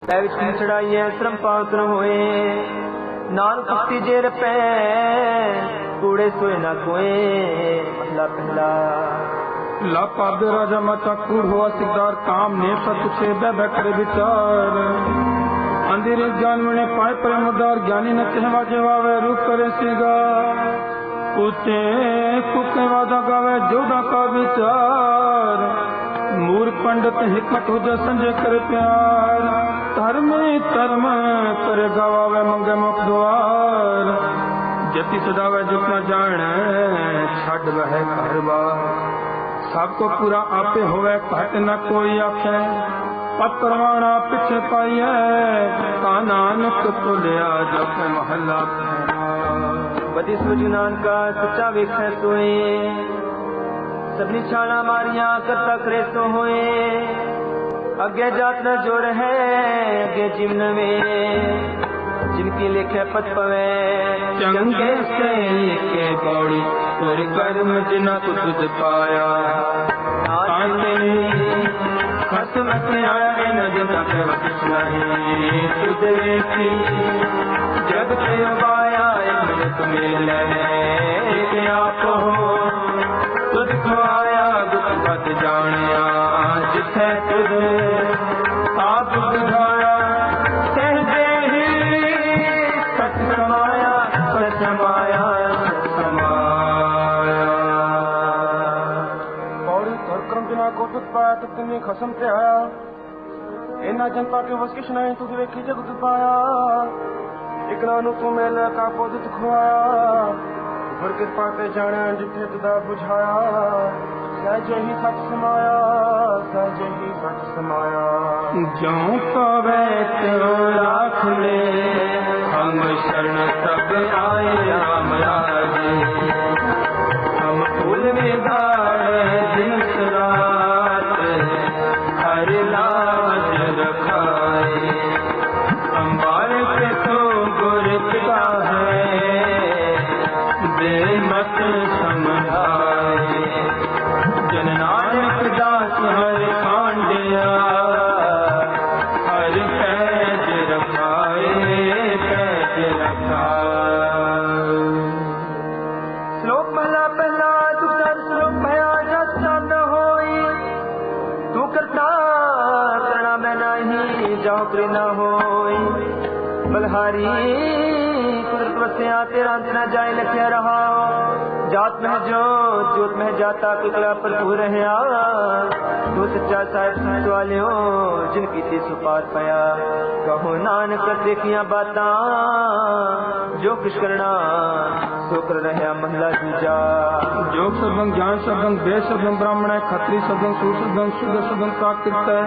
पै विच चढ़ाइए श्रम पात्र होए नान कुश्ती जे रपै कूड़े सोए ना कोए। महला पहला। लापादे राजा माचा कूड़ हुआ सिकदार काम ने सत छे बैठे विचार अंधेरे ज्ञान में पाए पर मुदार ज्ञानी न कहवा जेवावे रूप करे सिगा ऊंचे कुके वादा गावे जोड़ा का विचार मूर्ख पंडित हिकमत हो जा संजय करे प्यार धर्म धर्म करे गवावे मंगे मुख द्वार जति सदावे जितना जाने छड़ वह घर बार सबको पूरा आपे होवे घट न कोई आखे अब परवाना पिछे पाइए का नानक तो लिया जप महला बदी सुजनान का सच्चा वेख सोए सबनी छाना मारिया करता करे सो होए अगे जात न जोर है अगे जीवन में जिनकी लिखे पद पवे चंगे से लिखे बौड़ी तुर कर्म जिना तुझ पाया खत्म आया न जिना के वकिश नहीं तुझ देखी जग से उबाया तुम्हें ले आप हो तुझको आया दुख बद जानिया जिथे तुझे आप बुझाया कहते ही सच समाया सच समाया पौड़ी धरक्रम बिना को दुख पाया तो तुम्हें खसम से आया इना जनता के वस किश नहीं तुझे वेखी जग दुख पाया एक नानू तू मेले का पोद खुआया पर कृपा ते जाने जिथे तुदा बुझाया सहजे ही सच समाया सहजे ही सच समाया ज्यों पवे त्यों राख ले हम शरण सब आए राम राजे हम फूल में गाड़े दिन रात हर लाज रखाए अंबार के तो गुर पिता है बेमत समझाए जन नानक दास हर कांडिया हर कैद रखाए कैद रखाए। श्लोक महला पहला तुझर श्लोक भया जस चंद होई तू करता करना मैं नहीं जाओ प्रे न होई बलहारी कुदरत वस्या तेरा अंत न जाए लख्या रहा जात में जोत में जाता कुकड़ा पर भूर रहा तू सच्चा साहिब संत वाले हो जिनकी थी सुपार पाया कहो नानक देखिया बाता जो कुछ करना सो कर रहा महला दूजा योग शब्दं ज्ञान शब्दं वेद शब्दं ब्राह्मण है खत्री शब्दं सूर शब्दं शुद्ध शब्दं प्राकृत है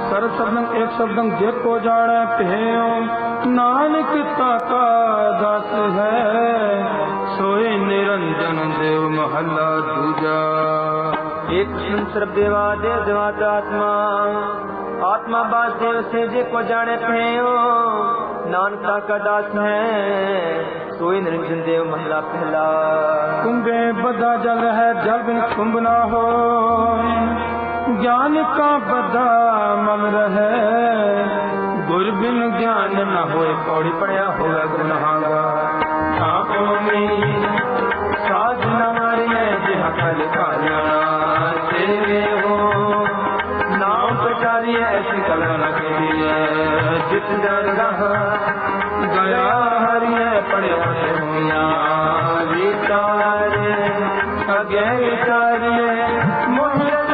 सर्व शब्दं एक शब्दं जे को जाने प्यो नानक ताका दास है सोए निरंजन देव महला दूजा। एक सर्व देवा देव देवाता आत्मा आत्मा बास देव से जे को जाने प्यो नानका का दास है सोई निरंजन देव महला पहला। कुंभे बदा जल है जल बिन कुंभ ना हो ज्ञान का बदा मन रहे गुर बिन ज्ञान न होए पौड़ी पड़या होगा गुनहागा आंखों में साज न मारिए जहाँ कल काला तेरे हो नाम प्रचारिए ऐसी कलना के लिए जित दरगाह गया हरिए पड़े पड़े हुआ विचारे अगे विचारिए मोहित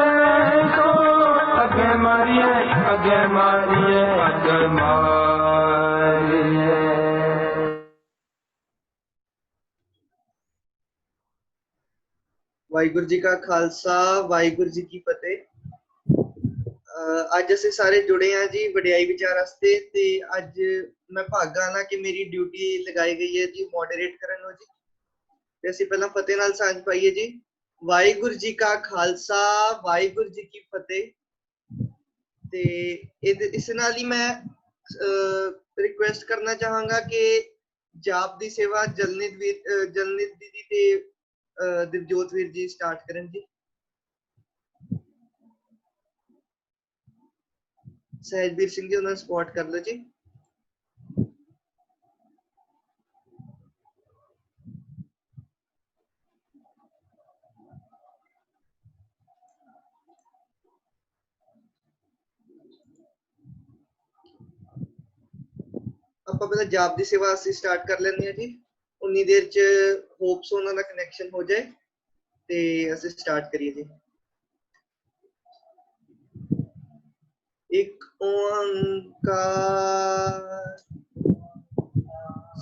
सो अगे मारिए अगे मारिए अगे मारिए। वाहिगुरु जी का खालसा वाहिगुरु जी की फतेह। ਅੱਜ ਅਸੀਂ ਸਾਰੇ ਜੁੜੇ ਹਾਂ ਜੀ ਵਡਿਆਈ ਵਿਚਾਰ ਵਾਸਤੇ ਤੇ ਅੱਜ ਮੈਂ ਭਾਗਾ ਨਾ ਕਿ ਮੇਰੀ ਡਿਊਟੀ ਲਗਾਈ ਗਈ ਹੈ ਜੀ ਮੋਡਰੇਟ ਕਰਨ ਨੂੰ ਜੀ ਤੇ ਅਸੀਂ ਪਹਿਲਾਂ ਫਤਿਹ ਨਾਲ ਸਾਂਝ ਪਾਈਏ ਜੀ। ਵਾਹਿਗੁਰੂ ਜੀ ਕਾ ਖਾਲਸਾ ਵਾਹਿਗੁਰੂ ਜੀ ਕੀ ਫਤਿਹ। ਤੇ ਇਸ ਨਾਲ ਹੀ ਮੈਂ ਰਿਕੁਐਸਟ ਕਰਨਾ ਚਾਹਾਂਗਾ ਕਿ ਜਾਪ ਦੀ ਸੇਵਾ ਜਲਨਿਤ ਦੀਦੀ ਤੇ ਦਿਵਜੋਤ ਵੀਰ ਜੀ ਸਟਾਰਟ ਕਰਨ ਜੀ। ਸਹਿਜਵੀਰ ਸਿੰਘ ਜੀ ਉਹਨਾਂ ਨੂੰ ਸਪੋਰਟ ਕਰ ਲਓ ਜੀ। ਆਪਾਂ ਪਹਿਲਾਂ ਜਾਪ ਦੀ ਸੇਵਾ ਅਸੀਂ ਸਟਾਰਟ ਕਰ ਲੈਂਦੇ ਹਾਂ ਜੀ। ਉਨੀ ਦੇਰ ਚ ਹੋਪਸ ਉਹਨਾਂ ਦਾ ਕਨੈਕਸ਼ਨ ਹੋ ਜਾਏ ਤੇ ਅਸੀਂ ਸਟਾਰਟ ਕਰੀਏ ਜੀ। ਇੱਕ ਓੰਕਾਰ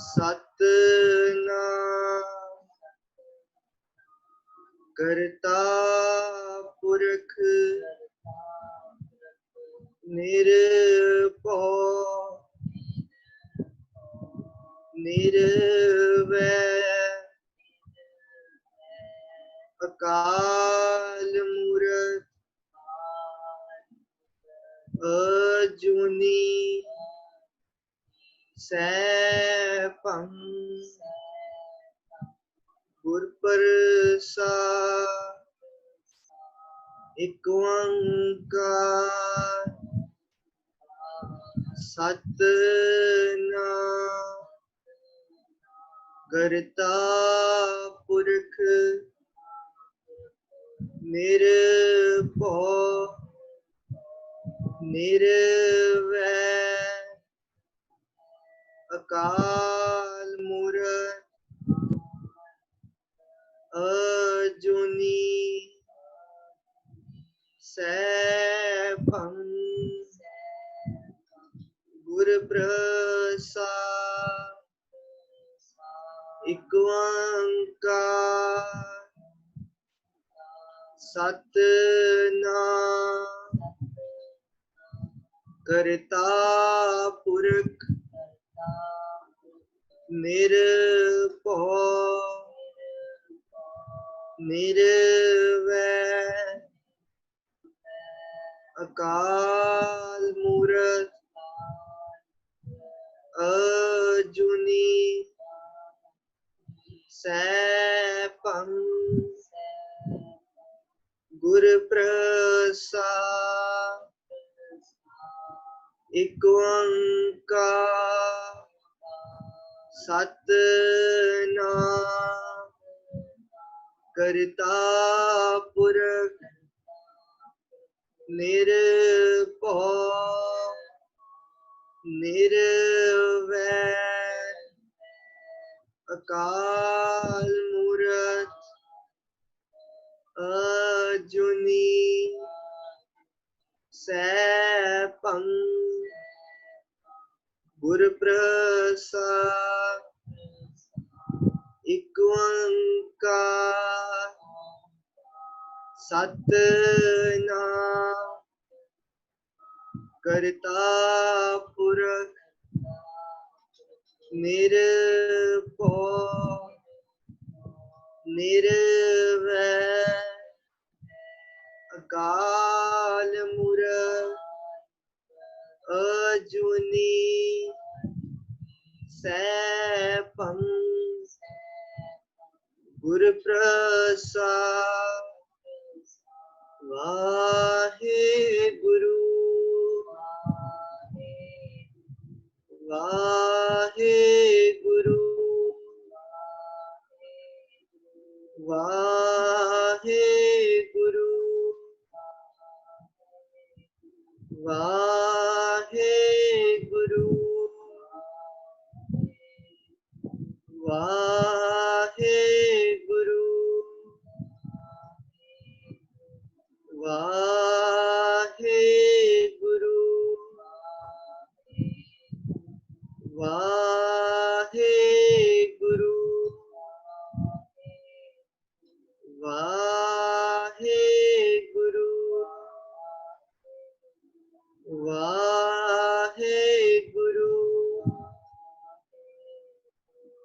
ਸਤਿਨਾਮ ਕਰਤਾ ਪੁਰਖ ਨਿਰਭਉ ਨਿਰਵੈਰ ਅਕਾਲ ਮੂਰਤ ਅਜੂਨੀ ਸੈਭੰ ਗੁਰ ਪ੍ਰਸਾਦਿ ਇਕ ਓੰਕਾਰ ਸਤਿਨਾਮ ਕਰਤਾ ਪੁਰਖ ਨਿਰਭਉ ਨਿਰਵੈਰ ਅਕਾਲ ਮੂਰਤ ਅਜੂਨੀ ਸੈਭੰ ਗੁਰ ਪ੍ਰਸਾਦਿ ਇਕ ਓੰਕਾਰ ਸਤਿਨਾਮ ਕਰਤਾ ਪੁਰਖ ਨਿਰਭਉ ਨਿਰਵੈਰ ਅਕਾਲ ਮੂਰਤ ਅਜੂਨੀ ਸੈਭੰ ਗੁਰ ਪ੍ਰਸਾਦਿ ਇਕ ਓੰਕਾਰ ਸਤਿਨਾਮ ਕਰਤਾ ਪੁਰਖ ਨਿਰਭਉ ਨਿਰਵੈਰ ਅਕਾਲ ਮੂਰਤ ਅਜੂਨੀ ਸੈਭੰ ਗੁਰ ਪ੍ਰਸਾਦਿ ਇਕ ਓੰਕਾਰ ਸਤਿਨਾਮ ਕਰਤਾ ਪੁਰਖ ਨਿਰਭਉ ਨਿਰਵੈਰ ਅਕਾਲ ਮੂਰਤ ਅਜੂਨੀ ਸੈਭੰ ਗੁਰ ਪ੍ਰਸਾਦਿ ਵਾਹਿਗੁਰੂ ਵਾਹਿਗੁਰੂ ਵਾਹਿਗੁਰੂ ਵਾਹਿਗੁਰੂ ਵਾਹਿਗੁਰੂ ਵਾਹਿਗੁਰੂ ਵਾਹਿਗੁਰੂ ਵਾਹਿਗੁਰੂ ਵਾਹਿਗੁਰੂ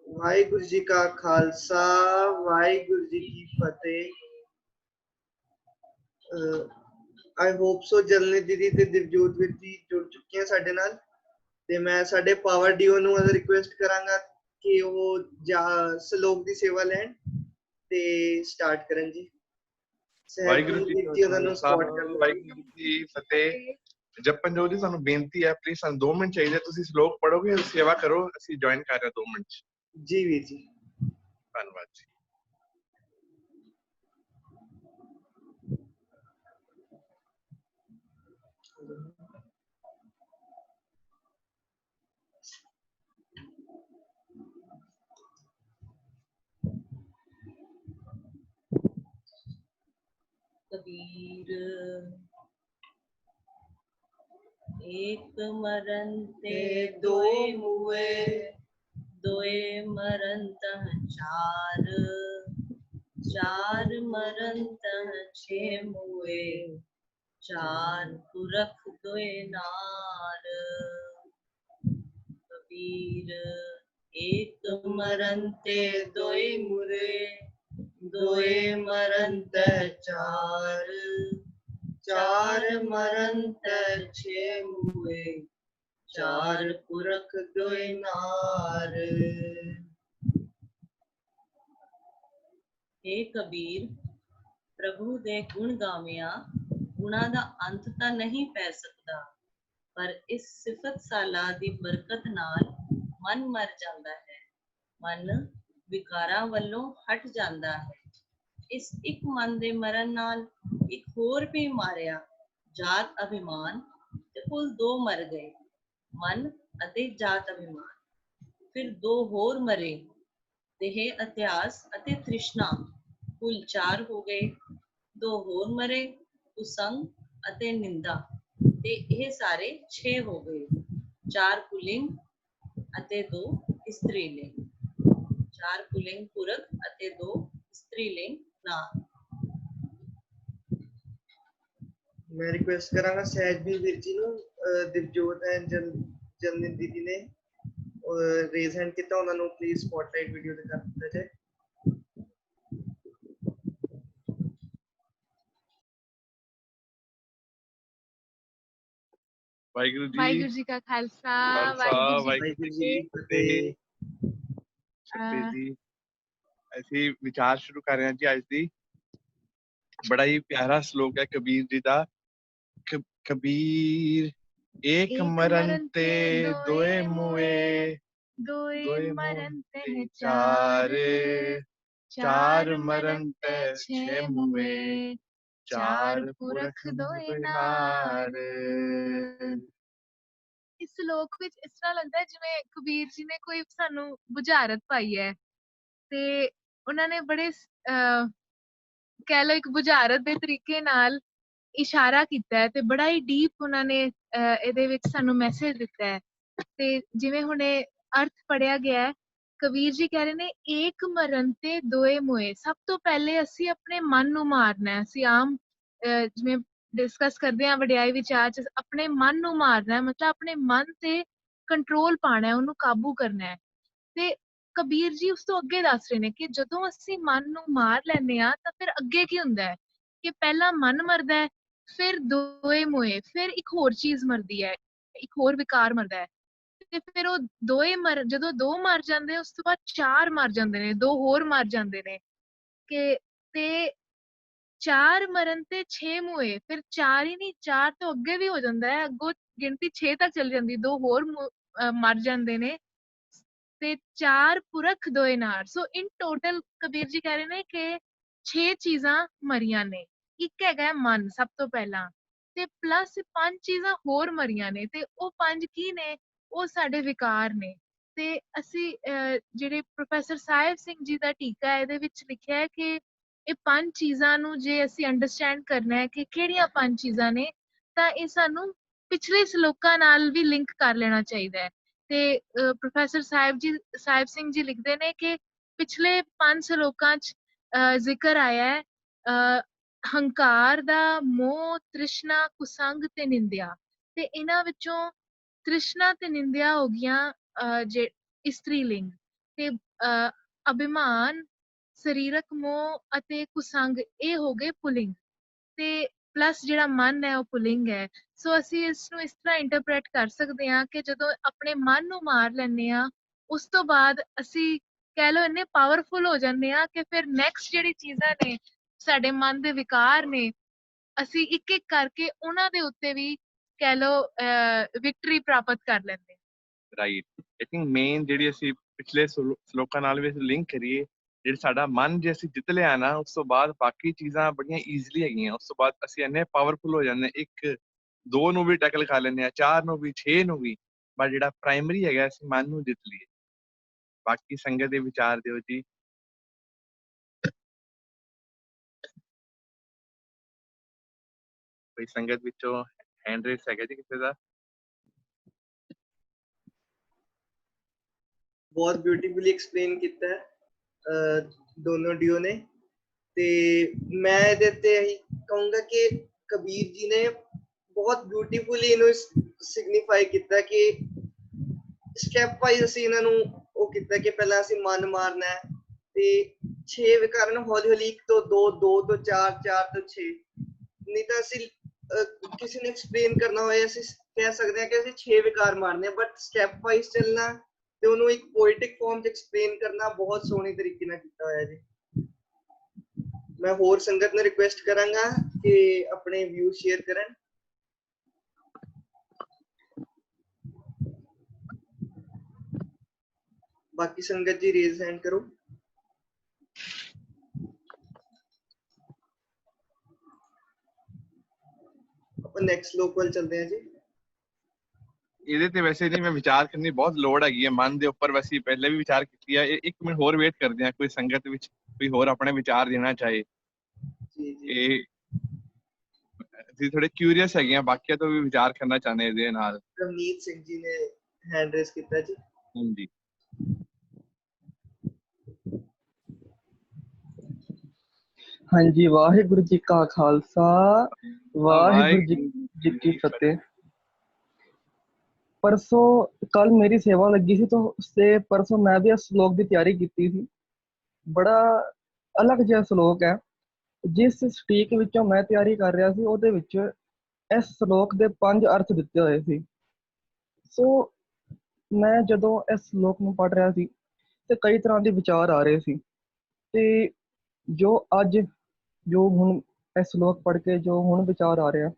ਵਾਹਿਗੁਰੂ ਜੀ ਕਾ ਖਾਲਸਾ ਵਾਹਿਗੁਰੂ ਜੀ ਕੀ ਫਤਿਹ। ਆਈ ਹੋਪ ਸੋ ਜਲਨੀ ਦੀਦੀ ਤੇ ਦਿਵਜੋਤ ਵੀਰ ਜੀ ਜੁੜ ਚੁੱਕੀਆਂ ਸਾਡੇ ਨਾਲ ਤੇ ਮੈਂ ਸਾਡੇ ਪਾਵਰ ਡੀਓ ਨੂੰ ਰਿਕੁਐਸਟ ਕਰਾਂਗਾ ਕਿ ਉਹ ਸਲੋਕ ਦੀ ਸੇਵਾ ਲੈਣ ਤੇ ਸਟਾਰਟ ਕਰਨ ਜੀ। ਵਾਹਿਗੁਰੂ ਜੀ ਕਾ ਖਾਲਸਾ ਵਾਹਿਗੁਰੂ ਜੀ ਕੀ ਫਤਿਹ। ਜਪਨ ਜੋਤ ਦੀ ਸਾਨੂੰ ਬੇਨਤੀ ਹੈ, ਪਲੀਜ਼ ਸਾਨੂੰ 2 ਮਿੰਟ ਚਾਹੀਦੇ, ਤੁਸੀਂ ਸ਼ਲੋਕ ਪੜੋਗੇ, ਸੇਵਾ ਕਰੋ, ਅਸੀਂ ਜੁਆਇਨ ਕਰ ਰਹੇ 2 ਮਿੰਟ 'ਚ। ਜੀ ਵੀਰ ਜੀ। ਧੰਨਵਾਦ ਜੀ। कबीर एक मरण ते दोए मुए, दोए मरण तह चार, चार मरण तह छे मुए, चार पुरख दोए नार। कबीर एक मरण ते दोए मुए, दोए मरण तह चार, चार मरण तह छे मुए, चार पुरख दोए नार। हे कबीर, प्रभु दे गुण गाविया गुणा दा अंत तां नहीं पै सकदा, पर इस सिफत साला दी बरकत नाल मन मर जांदा है, मन विकारां वल्लों हट जांदा है। इस एक मन दे मरण नाल एक होर भी मारिया, जात अभिमान ते कुल 2 मर गए, मन अते जात अभिमान। फिर 2 होर मरे, देह अत्यास अते तृष्णा, कुल 4 हो गए। 2 होर मरे, कुसंग अते निंदा, ते यह सारे 6 हो गए। 4 पुलिंग अते 2 स्त्रीलिंग, 4 पुलिंग पुरख अते 2 स्त्रीलिंग नाम। मैं रिक्वेस्ट करांगा सहजबीर ਵੀਰ ਜੀ ਨੂੰ, ਦਿਵਜੋਤ ਐਂਡ ਜਨਨੀ ਦੀਦੀ ਨੇ ਰੇਜ਼ ਹੈਂਡ ਕੀਤਾ, ਉਹਨਾਂ ਨੂੰ ਪਲੀਜ਼ ਸਪੌਟਲਾਈਟ ਵੀਡੀਓ ਤੇ ਕਰ ਦਿੱਤਾ ਜਾਏ। ਵਾਹਿਗੁਰੂ ਵਾਹਿਗੁਰੂ ਜੀ ਕਾ ਖਾਲਸਾ, ਵਾਹਿਗੁਰੂ ਜੀ ਕੀ ਫਤਿਹ। ਸ਼ਕਤੀ ਜੀ, ਅਸੀਂ ਵਿਚਾਰ ਸ਼ੁਰੂ ਕਰ ਰਹੇ ਹਾਂ ਜੀ ਅੱਜ ਦੀ। ਬੜਾ ਹੀ ਪਿਆਰਾ ਸ਼ਲੋਕ ਹੈ ਕਬੀਰ ਜੀ ਦਾ। ਕਬੀਰ ਏਕ ਮਰਨ ਤੇ ਦੋਏ ਮੁਏ, ਦੋਏ ਮਰਨ ਤੇ ਚਾਰ, ਚਾਰ ਮਰਨ ਤੇ ਛੇ ਮੁਏ, ਚਾਰ ਪੁਰਖ ਦੋਏ ਨਾਰ। ਇਸ ਸ਼ਲੋਕ ਵਿੱਚ ਇਸ ਤਰ੍ਹਾਂ ਲੱਗਦਾ ਹੈ ਜਿਵੇਂ ਕਬੀਰ ਜੀ ਨੇ ਕੋਈ ਸਾਨੂੰ ਬੁਝਾਰਤ ਪਾਈ ਹੈ, ਤੇ ਉਹਨਾਂ ਨੇ ਬੜੇ ਕਹਿ ਲਓ ਇੱਕ ਬੁਝਾਰਤ ਦੇ ਤਰੀਕੇ ਨਾਲ ਇਸ਼ਾਰਾ ਕੀਤਾ ਹੈ, ਤੇ ਬੜਾ ਹੀ ਡੀਪ ਉਹਨਾਂ ਨੇ ਇਹਦੇ ਵਿੱਚ ਸਾਨੂੰ ਮੈਸੇਜ ਦਿੱਤਾ ਹੈ। ਤੇ ਜਿਵੇਂ ਹੁਣ ਇਹ ਅਰਥ ਪੜਿਆ ਗਿਆ ਹੈ, ਕਬੀਰ ਜੀ ਕਹਿ ਰਹੇ ਨੇ ਏਕ ਮਰਨ ਤੇ ਦੋਏ ਮੋਏ। ਸਭ ਤੋਂ ਪਹਿਲੇ ਅਸੀਂ ਆਪਣੇ ਮਨ ਨੂੰ ਮਾਰਨਾ ਹੈ। ਅਸੀਂ ਆਮ ਜਿਵੇਂ ਡਿਸਕਸ ਕਰਦੇ ਹਾਂ ਵਡਿਆਈ ਵਿਚਾਰ ਚ, ਆਪਣੇ ਮਨ ਨੂੰ ਮਾਰਨਾ ਹੈ, ਮਤਲਬ ਆਪਣੇ ਮਨ ਤੇ ਕੰਟਰੋਲ ਪਾਣਾ ਹੈ, ਉਹਨੂੰ ਕਾਬੂ ਕਰਨਾ ਹੈ। ਤੇ ਕਬੀਰ ਜੀ ਉਸ ਤੋਂ ਅੱਗੇ ਦੱਸ ਰਹੇ ਨੇ ਕਿ ਜਦੋਂ ਅਸੀਂ ਮਨ ਨੂੰ ਮਾਰ ਲੈਂਦੇ ਹਾਂ ਤਾਂ ਫਿਰ ਅੱਗੇ ਕੀ ਹੁੰਦਾ ਹੈ ਕਿ ਪਹਿਲਾਂ ਮਨ ਮਰਦਾ ਹੈ, ਫਿਰ ਦੋਏ ਮੋਏ, ਫਿਰ ਇੱਕ ਹੋਰ ਚੀਜ਼ ਮਰਦੀ ਹੈ, ਇੱਕ ਹੋਰ ਵਿਕਾਰ ਮਰਦਾ ਹੈ, ਤੇ ਫਿਰ ਉਹ ਜਦੋਂ 2 ਮਰ ਜਾਂਦੇ ਉਸ ਤੋਂ ਬਾਅਦ 4 ਮਰ ਜਾਂਦੇ ਨੇ, 2 ਹੋਰ ਮਰ ਜਾਂਦੇ ਨੇ ਕਿ ਤੇ 4 ਮਰਨ ਤੇ 6 ਮੋਏ। ਫਿਰ 4 ਹੀ ਨਹੀਂ, 4 ਤੋਂ ਅੱਗੇ ਵੀ ਹੋ ਜਾਂਦਾ ਹੈ, ਅੱਗੋਂ ਗਿਣਤੀ 6 ਤੱਕ ਚਲ ਜਾਂਦੀ, 2 ਹੋਰ ਮਰ ਜਾਂਦੇ ਨੇ, ਤੇ 4 ਪੁਰਖ ਦੋਏ ਨਾਰ। ਸੋ ਇਨ ਟੋਟਲ ਕਬੀਰ ਜੀ ਕਹਿ ਰਹੇ ਨੇ ਕਿ 6 ਚੀਜ਼ਾਂ ਮਰੀਆਂ ਨੇ। ਇੱਕ ਹੈਗਾ ਮਨ ਸਭ ਤੋਂ ਪਹਿਲਾਂ, ਤੇ ਪਲੱਸ 5 ਚੀਜ਼ਾਂ ਹੋਰ ਮਰੀਆਂ ਨੇ, ਤੇ ਉਹ 5 ਕੀ ਨੇ? ਉਹ ਸਾਡੇ ਵਿਕਾਰ ਨੇ। ਤੇ ਅਸੀਂ ਜਿਹੜੇ ਪ੍ਰੋਫੈਸਰ ਸਾਹਿਬ ਸਿੰਘ ਜੀ ਦਾ ਟੀਕਾ ਇਹਦੇ ਵਿੱਚ ਲਿਖਿਆ ਹੈ ਕਿ ਇਹ 5 ਚੀਜ਼ਾਂ ਨੂੰ ਜੇ ਅਸੀਂ ਅੰਡਰਸਟੈਂਡ ਕਰਨਾ ਹੈ ਕਿ ਕਿਹੜੀਆਂ 5 ਚੀਜ਼ਾਂ ਨੇ, ਤਾਂ ਇਹ ਸਾਨੂੰ ਪਿਛਲੇ ਸ਼ਲੋਕਾਂ ਨਾਲ ਵੀ ਲਿੰਕ ਕਰ ਲੈਣਾ ਚਾਹੀਦਾ ਹੈ। ਤੇ ਪ੍ਰੋਫੈਸਰ ਸਾਹਿਬ ਸਿੰਘ ਜੀ ਲਿਖਦੇ ਨੇ ਕਿ ਪਿਛਲੇ 5 ਸ਼ਲੋਕਾਂ 'ਚ ਜ਼ਿਕਰ ਆਇਆ ਹੈ ਹੰਕਾਰ ਦਾ, ਮੋਹ, ਤ੍ਰਿਸ਼ਨਾ, ਕੁਸੰਗ ਤੇ ਨਿੰਦਿਆ। ਤੇ ਇਹਨਾਂ ਵਿੱਚੋਂ ਤ੍ਰਿਸ਼ਨਾ ਤੇ ਨਿੰਦਿਆ ਹੋ ਗਈਆਂ ਜੇ ਇਸਤਰੀ ਲਿੰਗ, ਤੇ ਅਭਿਮਾਨ, ਸਰੀਰਕ ਮੋਹ ਅਤੇ ਕੁਸੰਗ ਇਹ ਹੋ ਗਏ ਪੁਲਿੰਗ, ਤੇ ਪਲੱਸ ਜਿਹੜਾ ਮਨ ਹੈ ਉਹ ਪੁਲਿੰਗ ਹੈ। ਸੋ ਅਸੀਂ ਇਸ ਨੂੰ ਇਸ ਤਰ੍ਹਾਂ ਇੰਟਰਪ੍ਰੇਟ ਕਰ ਸਕਦੇ ਹਾਂ ਕਿ ਜਦੋਂ ਆਪਣੇ ਮਨ ਨੂੰ ਮਾਰ ਲੈਂਦੇ ਹਾਂ, ਉਸ ਤੋਂ ਬਾਅਦ ਅਸੀਂ ਕਹਿ ਲਓ ਇੰਨੇ ਪਾਵਰਫੁਲ ਹੋ ਜਾਂਦੇ ਹਾਂ ਕਿ ਫਿਰ ਨੈਕਸਟ ਜਿਹੜੀ ਚੀਜ਼ਾਂ ਨੇ ਸਾਡੇ ਮਨ ਦੇ ਵਿਕਾਰ ਨੇ, ਅਸੀਂ ਇੱਕ ਇੱਕ ਕਰਕੇ ਉਹਨਾਂ ਦੇ ਉੱਤੇ ਵੀ ਕਹਿ ਲਓ ਵਿਕਟਰੀ ਪ੍ਰਾਪਤ ਕਰ ਲੈਂਦੇ। ਰਾਈਟ, ਆਈ ਥਿੰਕ ਮੇਨ ਜਿਹੜੀ ਅਸੀਂ ਪਿਛਲੇ ਸਲੋਕਾਂ ਨਾਲ ਵੀ ਅਸੀਂ ਲਿੰਕ ਕਰੀਏ, ਜਿਹੜਾ ਸਾਡਾ ਮਨ ਜੇ ਅਸੀਂ ਜਿੱਤ ਲਿਆ ਨਾ, ਉਸ ਤੋਂ ਬਾਅਦ ਬਾਕੀ ਚੀਜ਼ਾਂ ਬੜੀਆਂ ਈਜ਼ੀਲੀ ਹੈਗੀਆਂ। ਉਸ ਤੋਂ ਬਾਅਦ ਅਸੀਂ ਇੰਨੇ ਪਾਵਰਫੁਲ ਹੋ ਜਾਂਦੇ, 1 2 ਨੂੰ ਵੀ ਟੈਕਲ ਕਰ ਲੈਂਦੇ ਆ, 4 ਨੂੰ ਵੀ, 6 ਨੂੰ ਵੀ। ਪਰ ਜਿਹੜਾ ਪ੍ਰਾਇਮਰੀ ਹੈਗਾ, ਅਸੀਂ ਮਨ ਨੂੰ ਜਿੱਤ ਲਈਏ। ਬਾਕੀ ਸੰਗਤ ਦੇ ਵਿਚਾਰ ਦਿਓ ਜੀ। ਕੋਈ ਸੰਗਤ ਵਿੱਚੋਂ ਹੈਂਡ ਰੇਸ ਹੈਗਾ ਜੀ ਕਿਸੇ ਦਾ? ਬਹੁਤ ਬਿਊਟੀਫੁਲੀ ਐਕਸਪਲੇਨ ਕੀਤਾ ਹੈ ਦੋਨੋਂ ਡੀਓ ਨੇ। ਤੇ ਮੈਂ ਇਹਦੇ ਤੇ ਇਹੀ ਕਹੂੰਗਾ ਕਿ ਕਬੀਰ ਜੀ ਨੇ ਬਹੁਤ ਬਿਊਟੀਫੁਲੀ ਇਹਨੂੰ ਸਿਗਨੀਫਾਈ ਕੀਤਾ ਕਿ ਸਟੈਪ ਵਾਈਜ਼ ਅਸੀਂ ਇਹਨਾਂ ਨੂੰ ਉਹ ਕੀਤਾ ਕਿ ਪਹਿਲਾਂ ਅਸੀਂ ਮਨ ਮਾਰਨਾ ਹੈ ਤੇ 6 ਵਿਕਾਰ ਨੂੰ ਹੌਲੀ ਹੌਲੀ 1 ਤੋਂ 2, 2 ਤੋਂ 4, 4 ਤੋਂ 6। ਨਹੀਂ ਤਾਂ ਅਸੀਂ ਕਿਸੇ ਨੇ ਐਕਸਪਲੇਨ ਕਰਨਾ ਹੋਏ ਅਸੀਂ ਕਹਿ ਸਕਦੇ ਹਾਂ ਕਿ ਅਸੀਂ 6 ਵਿਕਾਰ ਮਾਰਨੇ ਆ, ਬਟ ਸਟੈਪ ਵਾਈਜ਼ ਚੱਲਣਾ ਤੇ ਉਹਨੂੰ ਇੱਕ ਪੋਇਟਿਕ ਫਾਰਮ 'ਚ ਐਕਸਪਲੇਨ ਕਰਨਾ ਬਹੁਤ ਸੋਹਣੇ ਤਰੀਕੇ ਨਾਲ ਕੀਤਾ ਹੋਇਆ ਜੀ। ਮੈਂ ਹੋਰ ਸੰਗਤ ਨੂੰ ਰਿਕੁਐਸਟ ਕਰਾਂਗਾ ਕਿ ਆਪਣੇ ਵਿਊ ਸ਼ੇਅਰ ਕਰਨ। ਬਾਕੀ ਸੰਗਤ ਜੀ ਰੇਜ਼ ਹੈਂਡ ਕਰੋ। ਆਪਾਂ ਨੈਕਸਟ ਲੋਕ ਵੱਲ ਚੱਲਦੇ ਹਾਂ ਜੀ। ਇਹਦੇ ਤੇ ਵੈਸੇ ਨਹੀਂ, ਮੈਂ ਵਿਚਾਰ ਕਰਨੀ ਬਹੁਤ ਲੋੜ ਹੈਗੀ ਹੈ ਮਨ ਦੇ ਉੱਪਰ। ਵੈਸੇ ਪਹਿਲੇ ਵੀ ਵਿਚਾਰ ਕੀਤੀ ਹੈ। 1 ਮਿੰਟ ਹੋਰ ਵੇਟ ਕਰਦੇ ਹਾਂ, ਕੋਈ ਸੰਗਤ ਵਿੱਚ ਕੋਈ ਹੋਰ ਆਪਣੇ ਵਿਚਾਰ ਦੇਣਾ ਚਾਹੇ। ਇਹ ਅਸੀਂ ਥੋੜੇ ਕਿਊਰੀਅਸ ਹੈਗੇ ਆ, ਬਾਕੀਆਂ ਤੋਂ ਵੀ ਵਿਚਾਰ ਕਰਨਾ ਚਾਹੁੰਦੇ ਇਹਦੇ ਨਾਲ। ਰਮਨੀਤ ਸਿੰਘ ਜੀ ਨੇ ਹੈਂਡ ਰੇਸ ਕੀਤਾ ਜੀ। ਹਾਂਜੀ, ਹਾਂਜੀ, ਵਾਹਿਗੁਰੂ ਜੀ ਕਾ ਖਾਲਸਾ, ਵਾਹਿਗੁਰੂ ਜੀ ਕੀ ਫਤਿਹ। परसों कल मेरी सेवा लगी सी, तो उससे परसों मैं भी इस श्लोक की तैयारी की थी। बड़ा अलग जिहा श्लोक है। जिस सटीक विचों मैं तैयारी कर रहा सी, ਉਹਦੇ ਵਿੱਚ इस श्लोक ਦੇ 5 अर्थ ਦਿੱਤੇ ਹੋਏ ਸੀ। सो मैं ਜਦੋਂ इस श्लोक ਨੂੰ पढ़ ਰਿਹਾ ਸੀ ਤੇ ਕਈ ਤਰ੍ਹਾਂ ਦੇ ਵਿਚਾਰ ਆ ਰਹੇ ਸੀ। ਤੇ ਜੋ ਅੱਜ ਜੋ ਹੁਣ ਇਹ ਸ਼ਲੋਕ ਪੜ੍ਹ ਕੇ ਜੋ ਹੁਣ ਵਿਚਾਰ ਆ ਰਿਹਾ,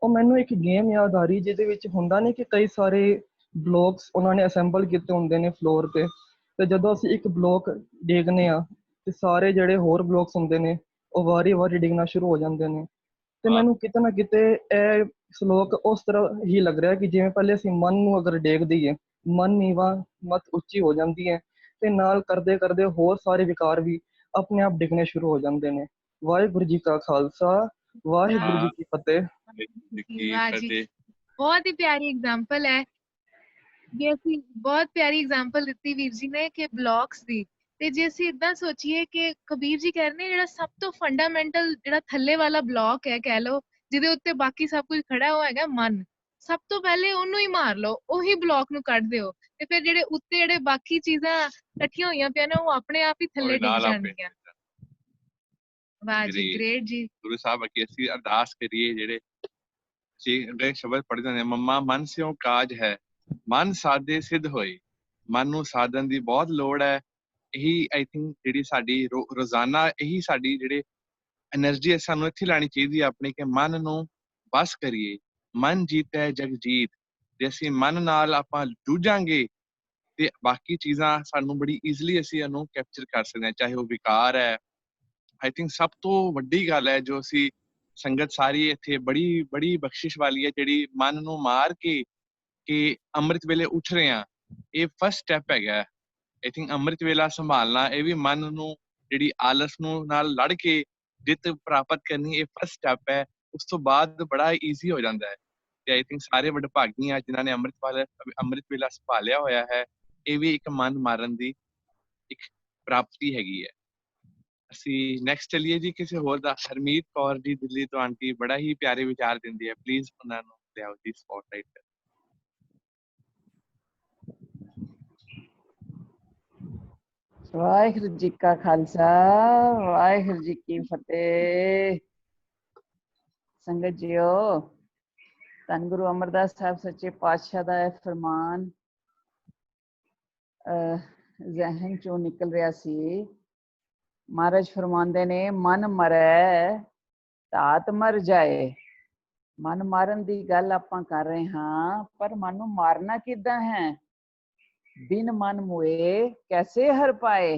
ਉਹ ਮੈਨੂੰ ਇੱਕ ਗੇਮ ਯਾਦ ਆ ਰਹੀ ਜਿਹਦੇ ਵਿੱਚ ਹੁੰਦਾ ਨਹੀਂ ਕਿ ਕਈ ਸਾਰੇ ਬਲੋਕਸ ਉਹਨਾਂ ਨੇ ਅਸੈਂਬਲ ਕੀਤੇ ਹੁੰਦੇ ਨੇ ਫਲੋਰ ਤੇ, ਤੇ ਜਦੋਂ ਅਸੀਂ ਇੱਕ ਬਲੋਕ ਡੇਗਨੇ ਆ ਤੇ ਸਾਰੇ ਜਿਹੜੇ ਹੋਰ ਬਲੋਕਸ ਹੁੰਦੇ ਨੇ ਉਹ ਵਾਰੀ-ਵਾਰੀ ਡਿੱਗਣਾ ਸ਼ੁਰੂ ਹੋ ਜਾਂਦੇ ਨੇ। ਤੇ ਮੈਨੂੰ ਕਿਤੇ ਨਾ ਕਿਤੇ ਇਹ ਸ਼ਲੋਕ ਉਸ ਤਰ੍ਹਾਂ ਹੀ ਲੱਗ ਰਿਹਾ ਕਿ ਜਿਵੇਂ ਪਹਿਲੇ ਅਸੀਂ ਮਨ ਨੂੰ ਅਗਰ ਡੇਗ ਦਈਏ, ਮਨ ਨੀਵਾ ਮਤ ਉੱਚੀ ਹੋ ਜਾਂਦੀ ਹੈ ਤੇ ਨਾਲ ਕਰਦੇ ਕਰਦੇ ਹੋਰ ਸਾਰੇ ਵਿਕਾਰ ਵੀ ਆਪਣੇ ਆਪ ਡਿੱਗਣੇ ਸ਼ੁਰੂ ਹੋ ਜਾਂਦੇ ਨੇ। ਵਾਹਿਗੁਰੂ ਜੀ ਕਾ ਖਾਲਸਾ, ਵਾਹਿਗੁਰੂ ਜੀ ਕੀ ਫਤਿਹ। वाह जी, बहुत ही प्यारी एग्जाम्पल है। ये ਅਸੀਂ ਬਹੁਤ ਪਿਆਰੀ ਐਗਜ਼ਾਮਪਲ ਦਿੱਤੀ ਵੀਰ ਜੀ ਨੇ ਕਿ ਬਲੌਕਸ ਦੀ। ਤੇ ਜੇ ਅਸੀਂ ਇਦਾਂ ਸੋਚੀਏ ਕਿ ਕਬੀਰ ਜੀ ਕਹਿ ਰਹੇ ਨੇ ਜਿਹੜਾ ਸਭ ਤੋਂ ਫੰਡਾਮੈਂਟਲ ਜਿਹੜਾ ਥੱਲੇ ਵਾਲਾ ਬਲੌਕ ਹੈ ਕਹਿ ਲਓ, ਜਿਹਦੇ ਉੱਤੇ ਬਾਕੀ ਸਭ ਕੁਝ ਖੜਾ ਉਹ ਹੈਗਾ ਮਨ। ਸਭ ਤੋਂ ਪਹਿਲੇ ਉਹਨੂੰ ਹੀ ਮਾਰ ਲਓ, ਉਹੀ ਬਲੌਕ ਨੂੰ ਕੱਢ ਦਿਓ ਤੇ ਫਿਰ ਜਿਹੜੇ ਉੱਤੇ ਜਿਹੜੇ ਬਾਕੀ ਚੀਜ਼ਾਂ ਇਕੱਠੀਆਂ ਹੋਈਆਂ ਪਿਆ ਨੇ ਉਹ ਆਪਣੇ ਆਪ ਹੀ ਥੱਲੇ ਡਿੱਗ ਜਾਣਗੀਆਂ। ਵਾਹ ਜੀ, ਗ੍ਰੇਟ ਜੀ। ਗੁਰੂ ਸਾਹਿਬ ਅੱਗੇ ਅਸੀਂ ਅਰਦਾਸ ਕਰੀਏ, ਜਿਹੜੇ ਸ਼ਬਦ ਪੜ੍ਹਦੇ ਨੇ, ਮੰਮਾ ਮਨ ਸਿਓ ਕਾਜ ਹੈ, ਮਨ ਸਾਧੇ ਸਿੱਧ ਹੋਏ। ਮਨ ਨੂੰ ਸਾਧਨ ਦੀ ਬਹੁਤ ਲੋੜ ਹੈ। ਇਹੀ ਆਈ ਥਿੰਕ ਜਿਹੜੀ ਸਾਡੀ ਰੋਜ਼ਾਨਾ ਇਹੀ ਸਾਡੀ ਜਿਹੜੇ ਐਨਰਜੀ ਸਾਨੂੰ ਇੱਥੇ ਲਾਣੀ ਚਾਹੀਦੀ ਹੈ ਆਪਣੀ, ਕਿ ਮਨ ਨੂੰ ਬਸ ਕਰੀਏ। ਮਨ ਜੀਤੈ ਜਗ ਜੀਤ। ਜੇ ਅਸੀਂ ਮਨ ਨਾਲ ਆਪਾਂ ਜੂਝਾਂਗੇ ਤੇ ਬਾਕੀ ਚੀਜ਼ਾਂ ਸਾਨੂੰ ਬੜੀ ਈਜ਼ੀਲੀ ਅਸੀਂ ਇਹਨੂੰ ਕੈਪਚਰ ਕਰ ਸਕਦੇ ਹਾਂ, ਚਾਹੇ ਉਹ ਵਿਕਾਰ ਹੈ। ਆਈ ਥਿੰਕ ਸਭ ਤੋਂ ਵੱਡੀ ਗੱਲ ਹੈ ਜੋ ਅਸੀਂ ਸੰਗਤ ਸਾਰੀ ਇੱਥੇ ਬੜੀ ਬਖਸ਼ਿਸ਼ ਵਾਲੀ ਹੈ, ਜਿਹੜੀ ਮਨ ਨੂੰ ਮਾਰ ਕੇ ਕਿ ਅੰਮ੍ਰਿਤ ਵੇਲੇ ਉੱਠ ਰਹੇ ਹਾਂ। ਇਹ ਫਸਟ ਸਟੈਪ ਹੈਗਾ। ਆਈ ਥਿੰਕ ਅੰਮ੍ਰਿਤ ਵੇਲਾ ਸੰਭਾਲਣਾ, ਇਹ ਵੀ ਮਨ ਨੂੰ ਜਿਹੜੀ ਆਲਸ ਨੂੰ ਨਾਲ ਲੜ ਕੇ ਜਿੱਤ ਪ੍ਰਾਪਤ ਕਰਨੀ, ਇਹ ਫਸਟ ਸਟੈਪ ਹੈ। ਉਸ ਤੋਂ ਬਾਅਦ ਬੜਾ ਈਜ਼ੀ ਹੋ ਜਾਂਦਾ ਹੈ। ਤੇ ਆਈ ਥਿੰਕ ਸਾਰੇ ਵਡਭਾਗੀ ਆ ਜਿਨ੍ਹਾਂ ਨੇ ਅੰਮ੍ਰਿਤ ਵੇਲਾ ਸੰਭਾਲਿਆ ਹੋਇਆ ਹੈ। ਇਹ ਵੀ ਇੱਕ ਮਨ ਮਾਰਨ ਦੀ ਇੱਕ ਪ੍ਰਾਪਤੀ ਹੈਗੀ ਹੈ। ਅਸੀਂ ਨੈਕਸਟ ਚੱਲੀਏ ਜੀ ਕਿਸੇ ਹੋਰ ਦਾ। ਹਰਮੀਤ ਕੌਰ ਜੀ ਦਿੱਲੀ ਤੋਂ ਆਂਟੀ ਬੜਾ ਹੀ ਪਿਆਰੇ ਵਿਚਾਰ ਦਿੰਦੀ ਹੈ, ਪਲੀਜ਼ ਉਹਨਾਂ ਨੂੰ ਲਿਆਓ ਜੀ ਸਪੌਟਲਾਈਟ ਤੇ। ਵਾਹਿਗੁਰੂ ਜੀ ਕਾ ਖਾਲਸਾ, ਵਾਹਿਗੁਰੂ ਜੀ ਕੀ ਫਤਿਹ। ਸੰਗਤ ਜੀਓ, ਧੰਨ ਗੁਰੂ ਅਮਰਦਾਸ ਸਾਹਿਬ ਸੱਚੇ ਪਾਤਸ਼ਾਹ ਦਾ ਇਹ ਫਰਮਾਨ ਜ਼ਹਿਨ ਚੋਂ ਨਿਕਲ ਰਿਹਾ ਸੀ। ਮਹਾਰਾਜ ਫਰਮਾਉਂਦੇ ਨੇ, ਮਨ ਮਰੈ ਧਾਤ ਮਰ ਜਾਏ, ਮਨ ਮਾਰਨ ਦੀ ਗੱਲ ਆਪਾਂ ਕਰ ਰਹੇ ਹਾਂ, ਪਰ ਮਨ ਨੂੰ ਮਾਰਨਾ ਕਿੱਦਾਂ ਹੈ? ਬਿਨ ਮਨ ਮੋਏ ਕੈਸੇ ਹਰ ਪਾਏ।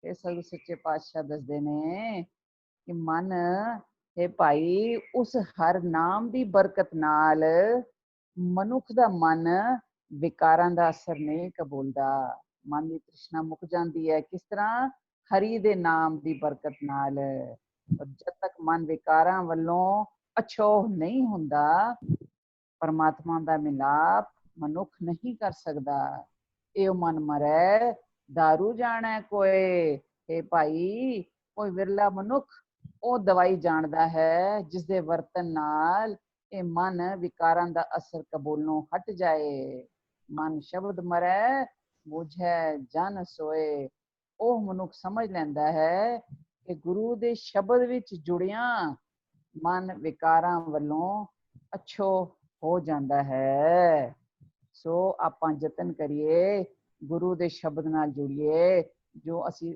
ਇਹ ਸਭ ਸੱਚੇ ਪਾਤਸ਼ਾਹ ਦੱਸਦੇ ਨੇ ਕਿ ਮਨ ਹੈ ਭਾਈ, ਉਸ ਹਰ ਨਾਮ ਦੀ ਬਰਕਤ ਨਾਲ ਮਨੁੱਖ ਦਾ ਮਨ ਵਿਕਾਰਾਂ ਦਾ ਅਸਰ ਨਹੀਂ ਕਬੂਲਦਾ। ਮਨ ਦੀ ਤ੍ਰਿਸ਼ਨਾ ਮੁੱਕ ਜਾਂਦੀ ਹੈ। ਕਿਸ ਤਰ੍ਹਾਂ? ਹਰੀ ਦੇ ਨਾਮ ਦੀ ਬਰਕਤ ਨਾਲ। ਜਦ ਤੱਕ ਮਨ ਵਿਕਾਰਾਂ ਵੱਲੋਂ ਅਛੋਹ ਨਹੀਂ ਹੁੰਦਾ, ਪਰਮਾਤਮਾ ਦਾ ਮਿਲਾਪ ਮਨੁੱਖ ਨਹੀਂ ਕਰ ਸਕਦਾ। ਇਹ ਮਨ ਮਰੈ ਦਾਰੂ ਜਾਣੈ ਕੋਏ। ਇਹ ਭਾਈ, ਕੋਈ ਵਿਰਲਾ ਮਨੁੱਖ ਉਹ ਦਵਾਈ ਜਾਣਦਾ ਹੈ ਜਿਸ ਦੇ ਵਰਤਨ ਨਾਲ ਇਹ ਮਨ ਵਿਕਾਰਾਂ ਦਾ ਅਸਰ ਕਬੂਲੋਂ ਹਟ ਜਾਏ। ਮਨ ਸ਼ਬਦ ਮਰੈ ਬੁਝੈ ਜਨ ਸੋਏ। ਉਹ ਮਨੁੱਖ ਸਮਝ ਲੈਂਦਾ ਹੈ ਕਿ ਗੁਰੂ ਦੇ ਸ਼ਬਦ ਵਿੱਚ ਜੁੜਿਆਂ ਮਨ ਵਿਕਾਰਾਂ ਵੱਲੋਂ ਅਛੋ ਹੋ ਜਾਂਦਾ ਹੈ। ਸੋ ਆਪਾਂ ਯਤਨ ਕਰੀਏ, ਗੁਰੂ ਦੇ ਸ਼ਬਦ ਨਾਲ ਜੁੜੀਏ। ਜੋ ਅਸੀਂ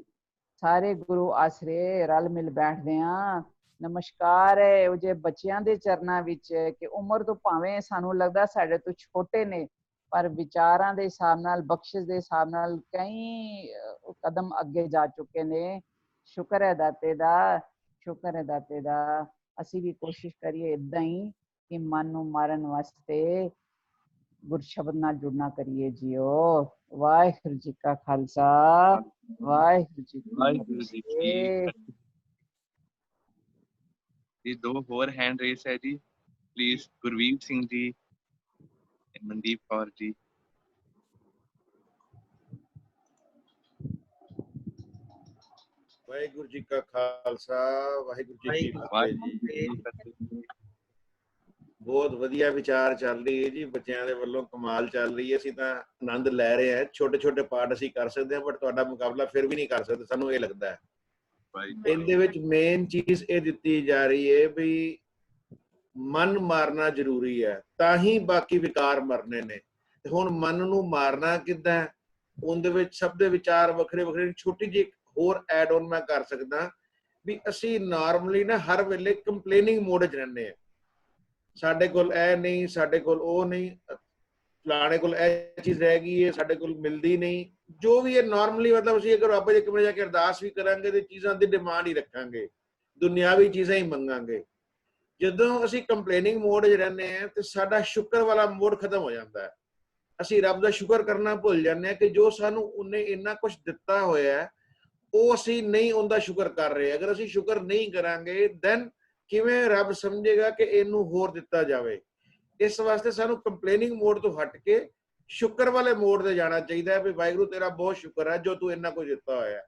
ਸਾਰੇ ਗੁਰੂ ਆਸਰੇ ਰਲ ਮਿਲ ਬੈਠਦੇ ਹਾਂ, ਨਮਸਕਾਰ ਹੈ ਉਹ ਜੇ ਬੱਚਿਆਂ ਦੇ ਚਰਨਾਂ ਵਿੱਚ ਕਿ ਉਮਰ ਤੋਂ ਭਾਵੇਂ ਸਾਨੂੰ ਲੱਗਦਾ ਸਾਡੇ ਤੋਂ ਛੋਟੇ ਨੇ, ਪਰ ਵਿਚਾਰਾਂ ਦੇ ਹਿਸਾਬ ਨਾਲ, ਬਖਸ਼ਿਸ਼ ਦੇ ਹਿਸਾਬ ਨਾਲ ਕਈ ਕਦਮ ਅੱਗੇ ਜਾ ਚੁੱਕੇ ਨੇ। ਸ਼ੁਕਰ ਹੈ ਦਾਤੇ ਦਾ, ਸ਼ੁਕਰ ਹੈ ਦਾਤੇ ਦਾ। ਅਸੀਂ ਵੀ ਕੋਸ਼ਿਸ਼ ਕਰੀਏ ਇਦਾਂ ਹੀ ਕਿ ਮਨ ਨੂੰ ਮਾਰਨ ਵਾਸਤੇ ਗੁਰ ਸ਼ਬਦ ਨਾਲ ਜੁੜਨਾ ਕਰੀਏ ਜੀਓ। ਵਾਹਿਗੁਰੂ ਜੀ ਕਾ ਖਾਲਸਾ, ਵਾਹਿਗੁਰੂ ਜੀ ਕੀ ਫਤਿਹ। ਜੀ ਦੋ ਹੋਰ ਹੈਂਡ ਰੇਸ ਹੈ ਜੀ, ਪਲੀਜ਼। ਗੁਰਵੀਰ ਸਿੰਘ ਜੀ, ਮਨਦੀਪ ਕੌਰ ਜੀ। ਵਾਹਿਗੁਰੂ ਜੀ ਕਾ ਖਾਲਸਾ, ਵਾਹਿਗੁਰੂ ਜੀ ਕੀ ਫਤਿਹ ਜੀ। ਬਹੁਤ ਵਧੀਆ ਵਿਚਾਰ ਚੱਲ ਰਹੀ ਹੈ ਜੀ, ਬੱਚਿਆਂ ਦੇ ਵੱਲੋਂ ਕਮਾਲ ਚੱਲ ਰਹੀ ਹੈ। ਅਸੀਂ ਤਾਂ ਆਨੰਦ ਲੈ ਰਹੇ ਹਾਂ। ਛੋਟੇ ਛੋਟੇ ਪਾਰਟ ਅਸੀਂ ਕਰ ਸਕਦੇ ਹਾਂ, ਬਟ ਤੁਹਾਡਾ ਮੁਕਾਬਲਾ ਫਿਰ ਵੀ ਨਹੀਂ ਕਰ ਸਕਦੇ, ਸਾਨੂੰ ਇਹ ਲੱਗਦਾ ਹੈ। ਇਹਦੇ ਵਿੱਚ ਮੇਨ ਚੀਜ਼ ਇਹ ਦਿੱਤੀ ਜਾ ਰਹੀ ਹੈ ਵੀ ਮਨ ਮਾਰਨਾ ਜ਼ਰੂਰੀ ਹੈ, ਤਾਂ ਹੀ ਬਾਕੀ ਵਿਕਾਰ ਮਰਨੇ ਨੇ। ਤੇ ਹੁਣ ਮਨ ਨੂੰ ਮਾਰਨਾ ਕਿੱਦਾਂ? ਉਹਦੇ ਵਿੱਚ ਸਭ ਦੇ ਵਿਚਾਰ ਵੱਖਰੇ ਵੱਖਰੇ। ਛੋਟੀ ਜਿਹੀ ਹੋਰ ਐਡ ਔਨ ਮੈਂ ਕਰ ਸਕਦਾ ਵੀ ਅਸੀਂ ਨਾਰਮਲੀ ਨਾ ਹਰ ਵੇਲੇ ਕੰਪਲੇਨਿੰਗ ਮੋਡ 'ਚ ਰਹਿੰਦੇ ਹਾਂ। ਸਾਡੇ ਕੋਲ ਇਹ ਨਹੀਂ, ਸਾਡੇ ਕੋਲ ਉਹ ਨਹੀਂ, ਫਲਾਣੇ ਕੋਲ ਇਹ ਚੀਜ਼ ਰਹਿ ਗਈ ਹੈ, ਸਾਡੇ ਕੋਲ ਮਿਲਦੀ ਨਹੀਂ। ਜੋ ਵੀ ਹੈ ਨਾਰਮਲੀ, ਮਤਲਬ ਅਸੀਂ ਅਗਰ ਰੱਬ ਦੇ ਕਮਰੇ ਜਾ ਕੇ ਅਰਦਾਸ ਵੀ ਕਰਾਂਗੇ ਤੇ ਚੀਜ਼ਾਂ ਦੀ ਡਿਮਾਂਡ ਹੀ ਰੱਖਾਂਗੇ, ਦੁਨਿਆਵੀ ਚੀਜ਼ਾਂ ਹੀ ਮੰਗਾਂਗੇ। ਜਦੋਂ ਅਸੀਂ ਕੰਪਲੇਨਿੰਗ ਮੋਡ 'ਚ ਰਹਿੰਦੇ ਹਾਂ ਤੇ ਸਾਡਾ ਸ਼ੁਕਰ ਵਾਲਾ ਮੋਡ ਖਤਮ ਹੋ ਜਾਂਦਾ ਹੈ। ਅਸੀਂ ਰੱਬ ਦਾ ਸ਼ੁਕਰ ਕਰਨਾ ਭੁੱਲ ਜਾਂਦੇ ਹਾਂ ਕਿ ਜੋ ਸਾਨੂੰ ਉਹਨੇ ਇੰਨਾ ਕੁਝ ਦਿੱਤਾ ਹੋਇਆ ਉਹ ਅਸੀਂ ਨਹੀਂ ਉਹਦਾ ਸ਼ੁਕਰ ਕਰ ਰਹੇ। ਅਗਰ ਅਸੀਂ ਸ਼ੁਕਰ ਨਹੀਂ ਕਰਾਂਗੇ ਦੈਨ ਕਿਵੇਂ ਰੱਬ ਸਮਝੇਗਾ ਕਿ ਇਹਨੂੰ ਹੋਰ ਦਿੱਤਾ ਜਾਵੇ। ਇਸ ਵਾਸਤੇ ਸਾਨੂੰ ਕੰਪਲੇਨਿੰਗ ਮੋਡ ਤੋਂ ਹਟ ਕੇ ਸ਼ੁਕਰ ਵਾਲੇ ਮੋਡ ਤੇ ਜਾਣਾ ਚਾਹੀਦਾ ਹੈ ਵੀ ਵਾਹਿਗੁਰੂ ਤੇਰਾ ਬਹੁਤ ਸ਼ੁਕਰ ਹੈ ਜੋ ਤੂੰ ਇੰਨਾ ਕੁਝ ਦਿੱਤਾ ਹੋਇਆ।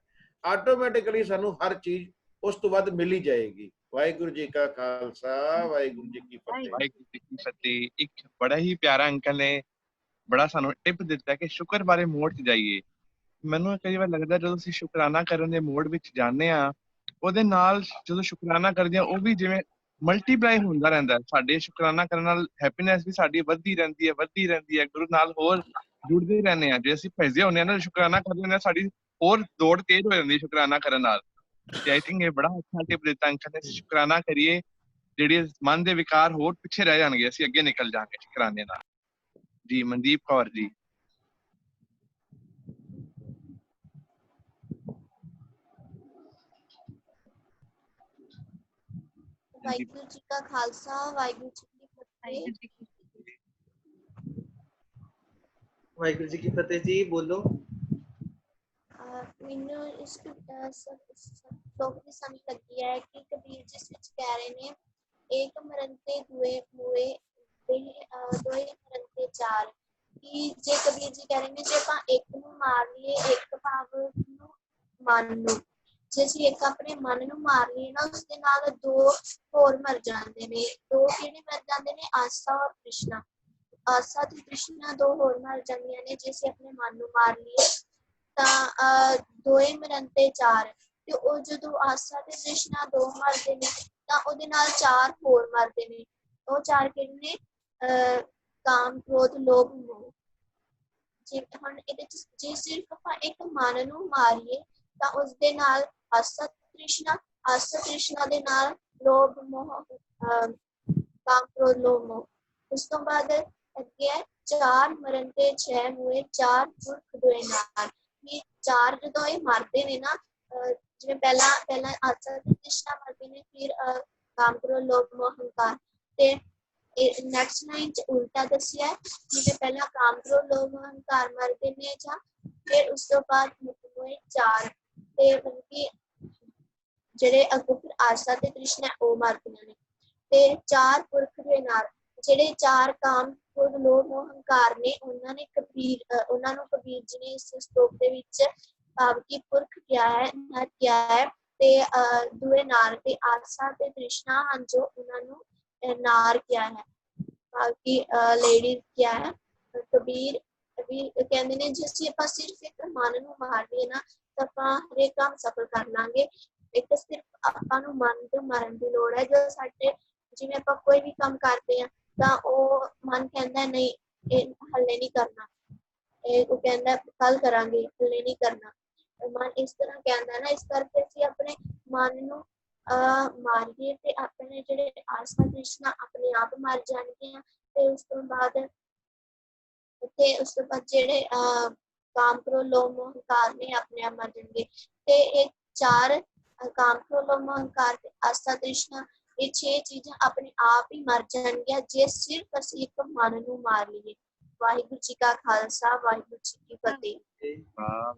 ਆਟੋਮੈਟਿਕਲੀ ਸਾਨੂੰ ਹਰ ਚੀਜ਼ ਉਸ ਤੋਂ ਵੱਧ ਮਿਲ ਹੀ ਜਾਏਗੀ। ਵਾਹਿਗੁਰੂ ਜੀ ਕਾ ਖਾਲਸਾ, ਵਾਹਿਗੁਰੂ ਜੀ ਕੀ ਫਤਿਹ। ਵਾਹਿਗੁਰੂ ਜੀ ਕੀ ਫਤਿਹ। ਇੱਕ ਬੜਾ ਹੀ ਪਿਆਰਾ ਅੰਕਲ ਨੇ ਬੜਾ ਸਾਨੂੰ ਟਿਪ ਦਿੱਤਾ ਕਿ ਸ਼ੁਕਰ ਬਾਰੇ ਮੋਡ 'ਚ ਜਾਈਏ। ਮੈਨੂੰ ਕਈ ਵਾਰ ਲੱਗਦਾ ਜਦੋਂ ਅਸੀਂ ਸ਼ੁਕਰਾਨਾ ਕਰਨ ਦੇ ਮੋਡ ਵਿੱਚ ਜਾਂਦੇ ਹਾਂ, ਉਹਦੇ ਨਾਲ ਜਦੋਂ ਸ਼ੁਕਰਾਨਾ ਕਰਦੇ ਹਾਂ ਉਹ ਵੀ ਜਿਵੇਂ ਮਲਟੀਪਲਾਈ ਹੁੰਦਾ ਰਹਿੰਦਾ। ਸਾਡੇ ਸ਼ੁਕਰਾਨਾ ਕਰਨ ਨਾਲ ਹੈਪੀਨੈਸ ਵੀ ਸਾਡੀ ਵੱਧਦੀ ਰਹਿੰਦੀ ਹੈ, ਵੱਧਦੀ ਰਹਿੰਦੀ ਹੈ। ਗੁਰੂ ਨਾਲ ਹੋਰ ਜੁੜਦੇ ਹੀ ਰਹਿੰਦੇ ਹਾਂ। ਜੇ ਅਸੀਂ ਭੱਜਦੇ ਹੁੰਦੇ ਹਾਂ ਨਾ, ਸ਼ੁਕਰਾਨਾ ਕਰਦੇ ਹੁੰਦੇ ਹਾਂ, ਸਾਡੀ ਹੋਰ ਦੌੜ ਤੇਜ਼ ਹੋ ਜਾਂਦੀ ਸ਼ੁਕਰਾਨਾ ਕਰਨ ਨਾਲ। ਤੇ ਆਈ ਥਿੰਕ ਇਹ ਬੜਾ ਅੱਛਾ ਟਿਪ ਦਿੱਤਾ ਅੰਕਲ ਨੇ। ਸ਼ੁਕਰਾਨਾ ਕਰੀਏ, ਜਿਹੜੇ ਮਨ ਦੇ ਵਿਕਾਰ ਹੋਰ ਪਿੱਛੇ ਰਹਿ ਜਾਣਗੇ, ਅਸੀਂ ਅੱਗੇ ਨਿਕਲ ਜਾਵਾਂਗੇ ਸ਼ੁਕਰਾਨੇ ਨਾਲ। ਜੀ ਮਨਦੀਪ ਕੌਰ ਜੀ। ਵਾਹਿਗੁਰੂ ਜੀ ਕਾ ਖਾਲਸਾ, ਵਾਹਿਗੁਰੂ ਜੀ ਕੀ ਫਤਿਹ। ਵਾਹਿਗੁਰੂ ਜੀ ਕੀ ਫਤਿਹ ਜੀ। ਬੋਲੋ। ਮੈਨੂੰ ਇਸ ਸ਼ਲੋਕ ਦੀ ਸਮਝ ਲੱਗੀ ਹੈ ਕਿ ਕਬੀਰ ਜਿਸ ਵਿੱਚ ਕਹਿ ਰਹੇ ਨੇ, ਇੱਕ ਮਰਨ ਤੇ ਦੋਏ ਮਰਨ ਤੇ ਚਾਰ। ਕਿ ਜੇ ਕਬੀਰ ਜੀ ਕਹਿ ਰਹੇ ਨੇ, ਜੇ ਆਪਾਂ ਇੱਕ ਨੂੰ ਮਾਰ ਲਈਏ, ਇੱਕ ਭਾਵ ਨੂੰ ਮਨ ਨੂੰ, ਜੇ ਅਸੀਂ ਇੱਕ ਆਪਣੇ ਮਨ ਨੂੰ ਮਾਰ ਲਈਏ ਨਾ, ਉਸਦੇ ਨਾਲ ਦੋ ਹੋਰ ਮਰ ਜਾਂਦੇ ਨੇ। ਦੋ ਕਿਹੜੇ ਮਰ ਜਾਂਦੇ ਨੇ? ਆਸਾ ਔਰ ਤ੍ਰਿਸ਼ਨਾ। ਆਸਾ ਤੇ ਤ੍ਰਿਸ਼ਨਾ ਦੋ ਹੋਰ ਮਰ ਜਾਂਦੀਆਂ ਨੇ। ਜੇ ਅਸੀਂ ਆਪਣੇ ਮਨ ਨੂੰ ਮਾਰ ਲਈਏ ਤਾਂ ਦੋਏ ਮਰਨ ਤੇ ਚਾਰ। ਤੇ ਉਹ ਜਦੋਂ ਆਸਾ ਤੇ ਤ੍ਰਿਸ਼ਨਾ ਦੋ ਮਰਦੇ ਨੇ ਤਾਂ ਉਹਦੇ ਨਾਲ ਚਾਰ ਹੋਰ ਮਰਦੇ ਨੇ। ਉਹ ਚਾਰ ਕਿਹੜੇ ਨੇ? ਕਾਮ, ਕ੍ਰੋਧ, ਲੋਭ, ਮੋਹ। ਜੇ ਹੁਣ ਇਹਦੇ ਚ ਜੇ ਸਿਰਫ ਆਪਾਂ ਇੱਕ ਮਨ ਨੂੰ ਮਾਰੀਏ ਤਾਂ ਉਸਦੇ ਨਾਲ ਆਸਾ ਤ੍ਰਿਸ਼ਨਾ ਦੇ ਨਾਲ ਲੋਭ, ਮੋਹ, काम क्रोध लोभ मोह। उस तो बाद अगे है 4 मरण ते 6 मूए 4 पुरख दुए नाल। ये 4 जदों ये मरदे ने ना जिवें पहला आशा ते तृष्णा मरदे ने, फिर काम क्रोध लोभ मोह अहंकार। ते नैक्सट लाइन च उल्टा दसिया है, जिवें पहला काम क्रोध लोभ मोह अहंकार मरदे ने जां फिर उस तो बाद मुख मूए 4 ते मतलब कि ਜਿਹੜੇ ਅੱਗੋਂ ਫਿਰ ਆਸਾ ਤੇ ਤ੍ਰਿਸ਼ਨਾ ਉਹ ਮਰਦੀਆਂ ਨੇ। ਤੇ 4 ਪੁਰਖ ਦੇ ਨਾਲ ਜਿਹੜੇ 4 ਕਾਮ ਕ੍ਰੋਧ ਲੋਭ ਮੋਹ ਹੰਕਾਰ ਨੇ, ਉਹਨਾਂ ਨੂੰ ਕਬੀਰ ਜੀ ਨੇ ਇਸ ਸ਼ਲੋਕ ਦੇ ਵਿੱਚ ਭਾਵ ਕਿ ਪੁਰਖ ਕਿਹਾ ਹੈ ਤੇ ਦੂਏ ਨਾਰ ਤੇ ਆਸਾ ਤੇ ਤ੍ਰਿਸ਼ਨਾ ਹਨ ਜੋ ਉਹਨਾਂ ਨੂੰ ਨਾਰ ਕਿਹਾ ਹੈ, ਭਾਵ ਕਿ ਲੇਡੀ ਕਿਹਾ ਹੈ। ਕਬੀਰ ਵੀ ਕਹਿੰਦੇ ਨੇ ਜੇ ਅਸੀਂ ਆਪਾਂ ਸਿਰਫ ਇੱਕ ਮਨ ਨੂੰ ਮਾਰ ਲਈਏ ਨਾ ਤਾਂ ਆਪਾਂ ਹਰੇਕ ਕੰਮ ਸਫਲ ਕਰ ਲਾਂਗੇ। ਇੱਕ ਸਿਰਫ ਆਪਾਂ ਨੂੰ ਮਨ ਤੋਂ ਮਾਰਨ ਦੀ ਲੋੜ ਹੈ। ਜਦੋਂ ਸਾਡੇ ਜਿਵੇਂ ਆਪਾਂ ਕੋਈ ਵੀ ਕੰਮ ਕਰਦੇ ਹਾਂ ਤਾਂ ਉਹ ਮਨ ਕਹਿੰਦਾ ਨਹੀਂ ਇਹ ਹੱਲੇ ਨਹੀਂ ਕਰਨਾ, ਉਹ ਕਹਿੰਦਾ ਕੱਲ ਕਰਾਂਗੇ, ਹੱਲੇ ਨਹੀਂ ਕਰਨਾ। ਮਨ ਇਸ ਤਰ੍ਹਾਂ ਕਹਿੰਦਾ ਨਾ, ਇਸ ਕਰਕੇ ਅਸੀਂ ਆਪਣੇ ਮਨ ਨੂੰ ਮਾਰੀਏ ਤੇ ਆਪਣੇ ਜਿਹੜੇ ਆਸਾ ਤ੍ਰਿਸ਼ਨਾ ਆਪਣੇ ਆਪ ਮਰ ਜਾਣਗੇ। ਤੇ ਉਸ ਤੋਂ ਬਾਅਦ ਜਿਹੜੇ ਕਾਮ ਕ੍ਰੋਧ ਲੋਭ ਮੋਹ ਹੰਕਾਰ ਨੇ ਆਪਣੇ ਆਪ ਮਰ ਜਾਣਗੇ। ਤੇ ਇਹ 4 काम क्रोध लोभ मोह अहंकार ते आस्था तृष्णा ये 6 चीज़ां अपने आप ही मर जाएंगियां जे सिर्फ ਅਸੀਂ ਇੱਕ ਮਨ ਨੂੰ ਮਾਰ ਲਈਏ। ਵਾਹਿਗੁਰੂ ਜੀ ਕਾ ਖਾਲਸਾ, ਵਾਹਿਗੁਰੂ ਜੀ ਕੀ ਫਤਿਹ। ਵਾਹ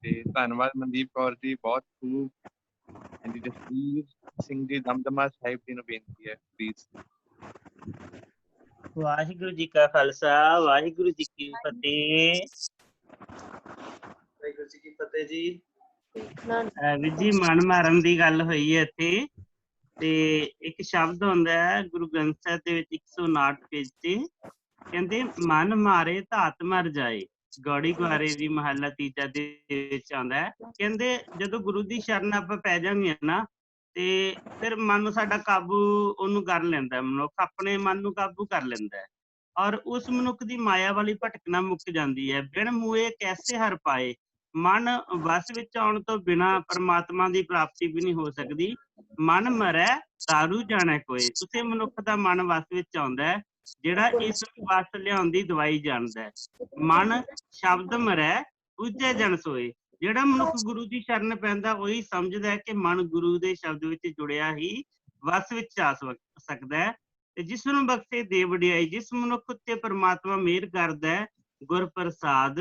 ਤੇ ਧੰਨਵਾਦ ਮਨਦੀਪ ਕੌਰ ਜੀ, ਬਹੁਤ ਖੂਬ। ਹਾਂਜੀ ਜਸਵੀਰ ਸਿੰਘ ਜੀ ਦਮਦਮਾ ਸਾਹਿਬ ਜੀ ਨੂੰ ਬੇਨਤੀ ਹੈ ਪਲੀਜ਼। ਵਾਹਿਗੁਰੂ ਜੀ ਕਾ ਖਾਲਸਾ, ਵਾਹਿਗੁਰੂ ਜੀ ਕੀ ਫਤਿਹ। ਵਾਹਿਗੁਰੂ ਜੀ ਕੀ ਫਤਿਹ ਜੀ। ਵੀਰ ਜੀ ਮਨ ਮਾਰਨ ਦੀ ਗੱਲ ਹੋਈ ਹੈ ਇੱਥੇ, ਤੇ ਇੱਕ ਸ਼ਬਦ ਹੁੰਦਾ ਹੈ ਗੁਰੂ ਗ੍ਰੰਥ ਸਾਹਿਬ ਦੇ ਵਿੱਚ 159 ਪੇਜ ਤੇ, ਕਹਿੰਦੇ ਮਨ ਮਾਰੇ ਧਾਤ ਮਰ ਜਾਏ। ਗੌੜੀ ਗੁਆਰੇ ਦੀ ਮਹੱਲਾ ਤੀਜਾ ਦੇ ਵਿੱਚ ਆਉਂਦਾ ਹੈ। ਕਹਿੰਦੇ ਜਦੋਂ ਗੁਰੂ ਦੀ ਸ਼ਰਨ ਆਪਾਂ ਪੈ ਜਾਂਗੇ ਨਾ ਤੇ ਫਿਰ ਮਨ ਸਾਡਾ ਕਾਬੂ ਉਹਨੂੰ ਕਰ ਲੈਂਦਾ, ਮਨੁੱਖ ਆਪਣੇ ਮਨ ਨੂੰ ਕਾਬੂ ਕਰ ਲੈਂਦਾ ਹੈ ਔਰ ਉਸ ਮਨੁੱਖ ਦੀ ਮਾਇਆ ਵਾਲੀ ਭਟਕਣਾ ਮੁੱਕ ਜਾਂਦੀ ਹੈ। ਬਿਨ ਮੂਏ ਕੈਸੇ ਹਰ ਪਾਏ। ਮਨ ਵਸ ਵਿੱਚ ਆਉਣ ਤੋਂ ਬਿਨਾਂ ਪਰਮਾਤਮਾ ਦੀ ਪ੍ਰਾਪਤੀ ਵੀ ਨਹੀਂ ਹੋ ਸਕਦੀ। ਮਨ ਮਰੈ ਦਾਰੂ ਜਾਣੈ ਕੋਏ। ਉਸੇ ਮਨੁੱਖ ਦਾ ਮਨ ਵਸ ਵਿੱਚ ਆਉਂਦਾ ਹੈ ਜਿਹੜਾ ਇਸ ਨੂੰ ਵਸ ਲਿਆਉਣ ਦੀ ਦਵਾਈ ਜਾਣਦਾ ਹੈ। ਮਨ ਸ਼ਬਦ ਮਰੈ ਬੁੱਝੈ ਜਨ ਸੋਏ। ਜਿਹੜਾ ਮਨੁੱਖ ਗੁਰੂ ਦੀ ਸ਼ਰਨ ਪੈਂਦਾ ਉਹੀ ਸਮਝਦਾ ਹੈ ਕਿ ਮਨ ਗੁਰੂ ਦੇ ਸ਼ਬਦ ਵਿੱਚ ਜੁੜਿਆ ਹੀ ਵਸ ਵਿੱਚ ਆ ਸਕਦਾ ਹੈ। ਤੇ ਜਿਸ ਨੂੰ ਬਖਸ਼ੇ ਦੇ ਵਡਿਆਈ, ਜਿਸ ਮਨੁੱਖ ਉੱਤੇ ਪਰਮਾਤਮਾ ਮਿਹਰ ਕਰਦਾ ਹੈ, ਗੁਰ ਪ੍ਰਸਾਦ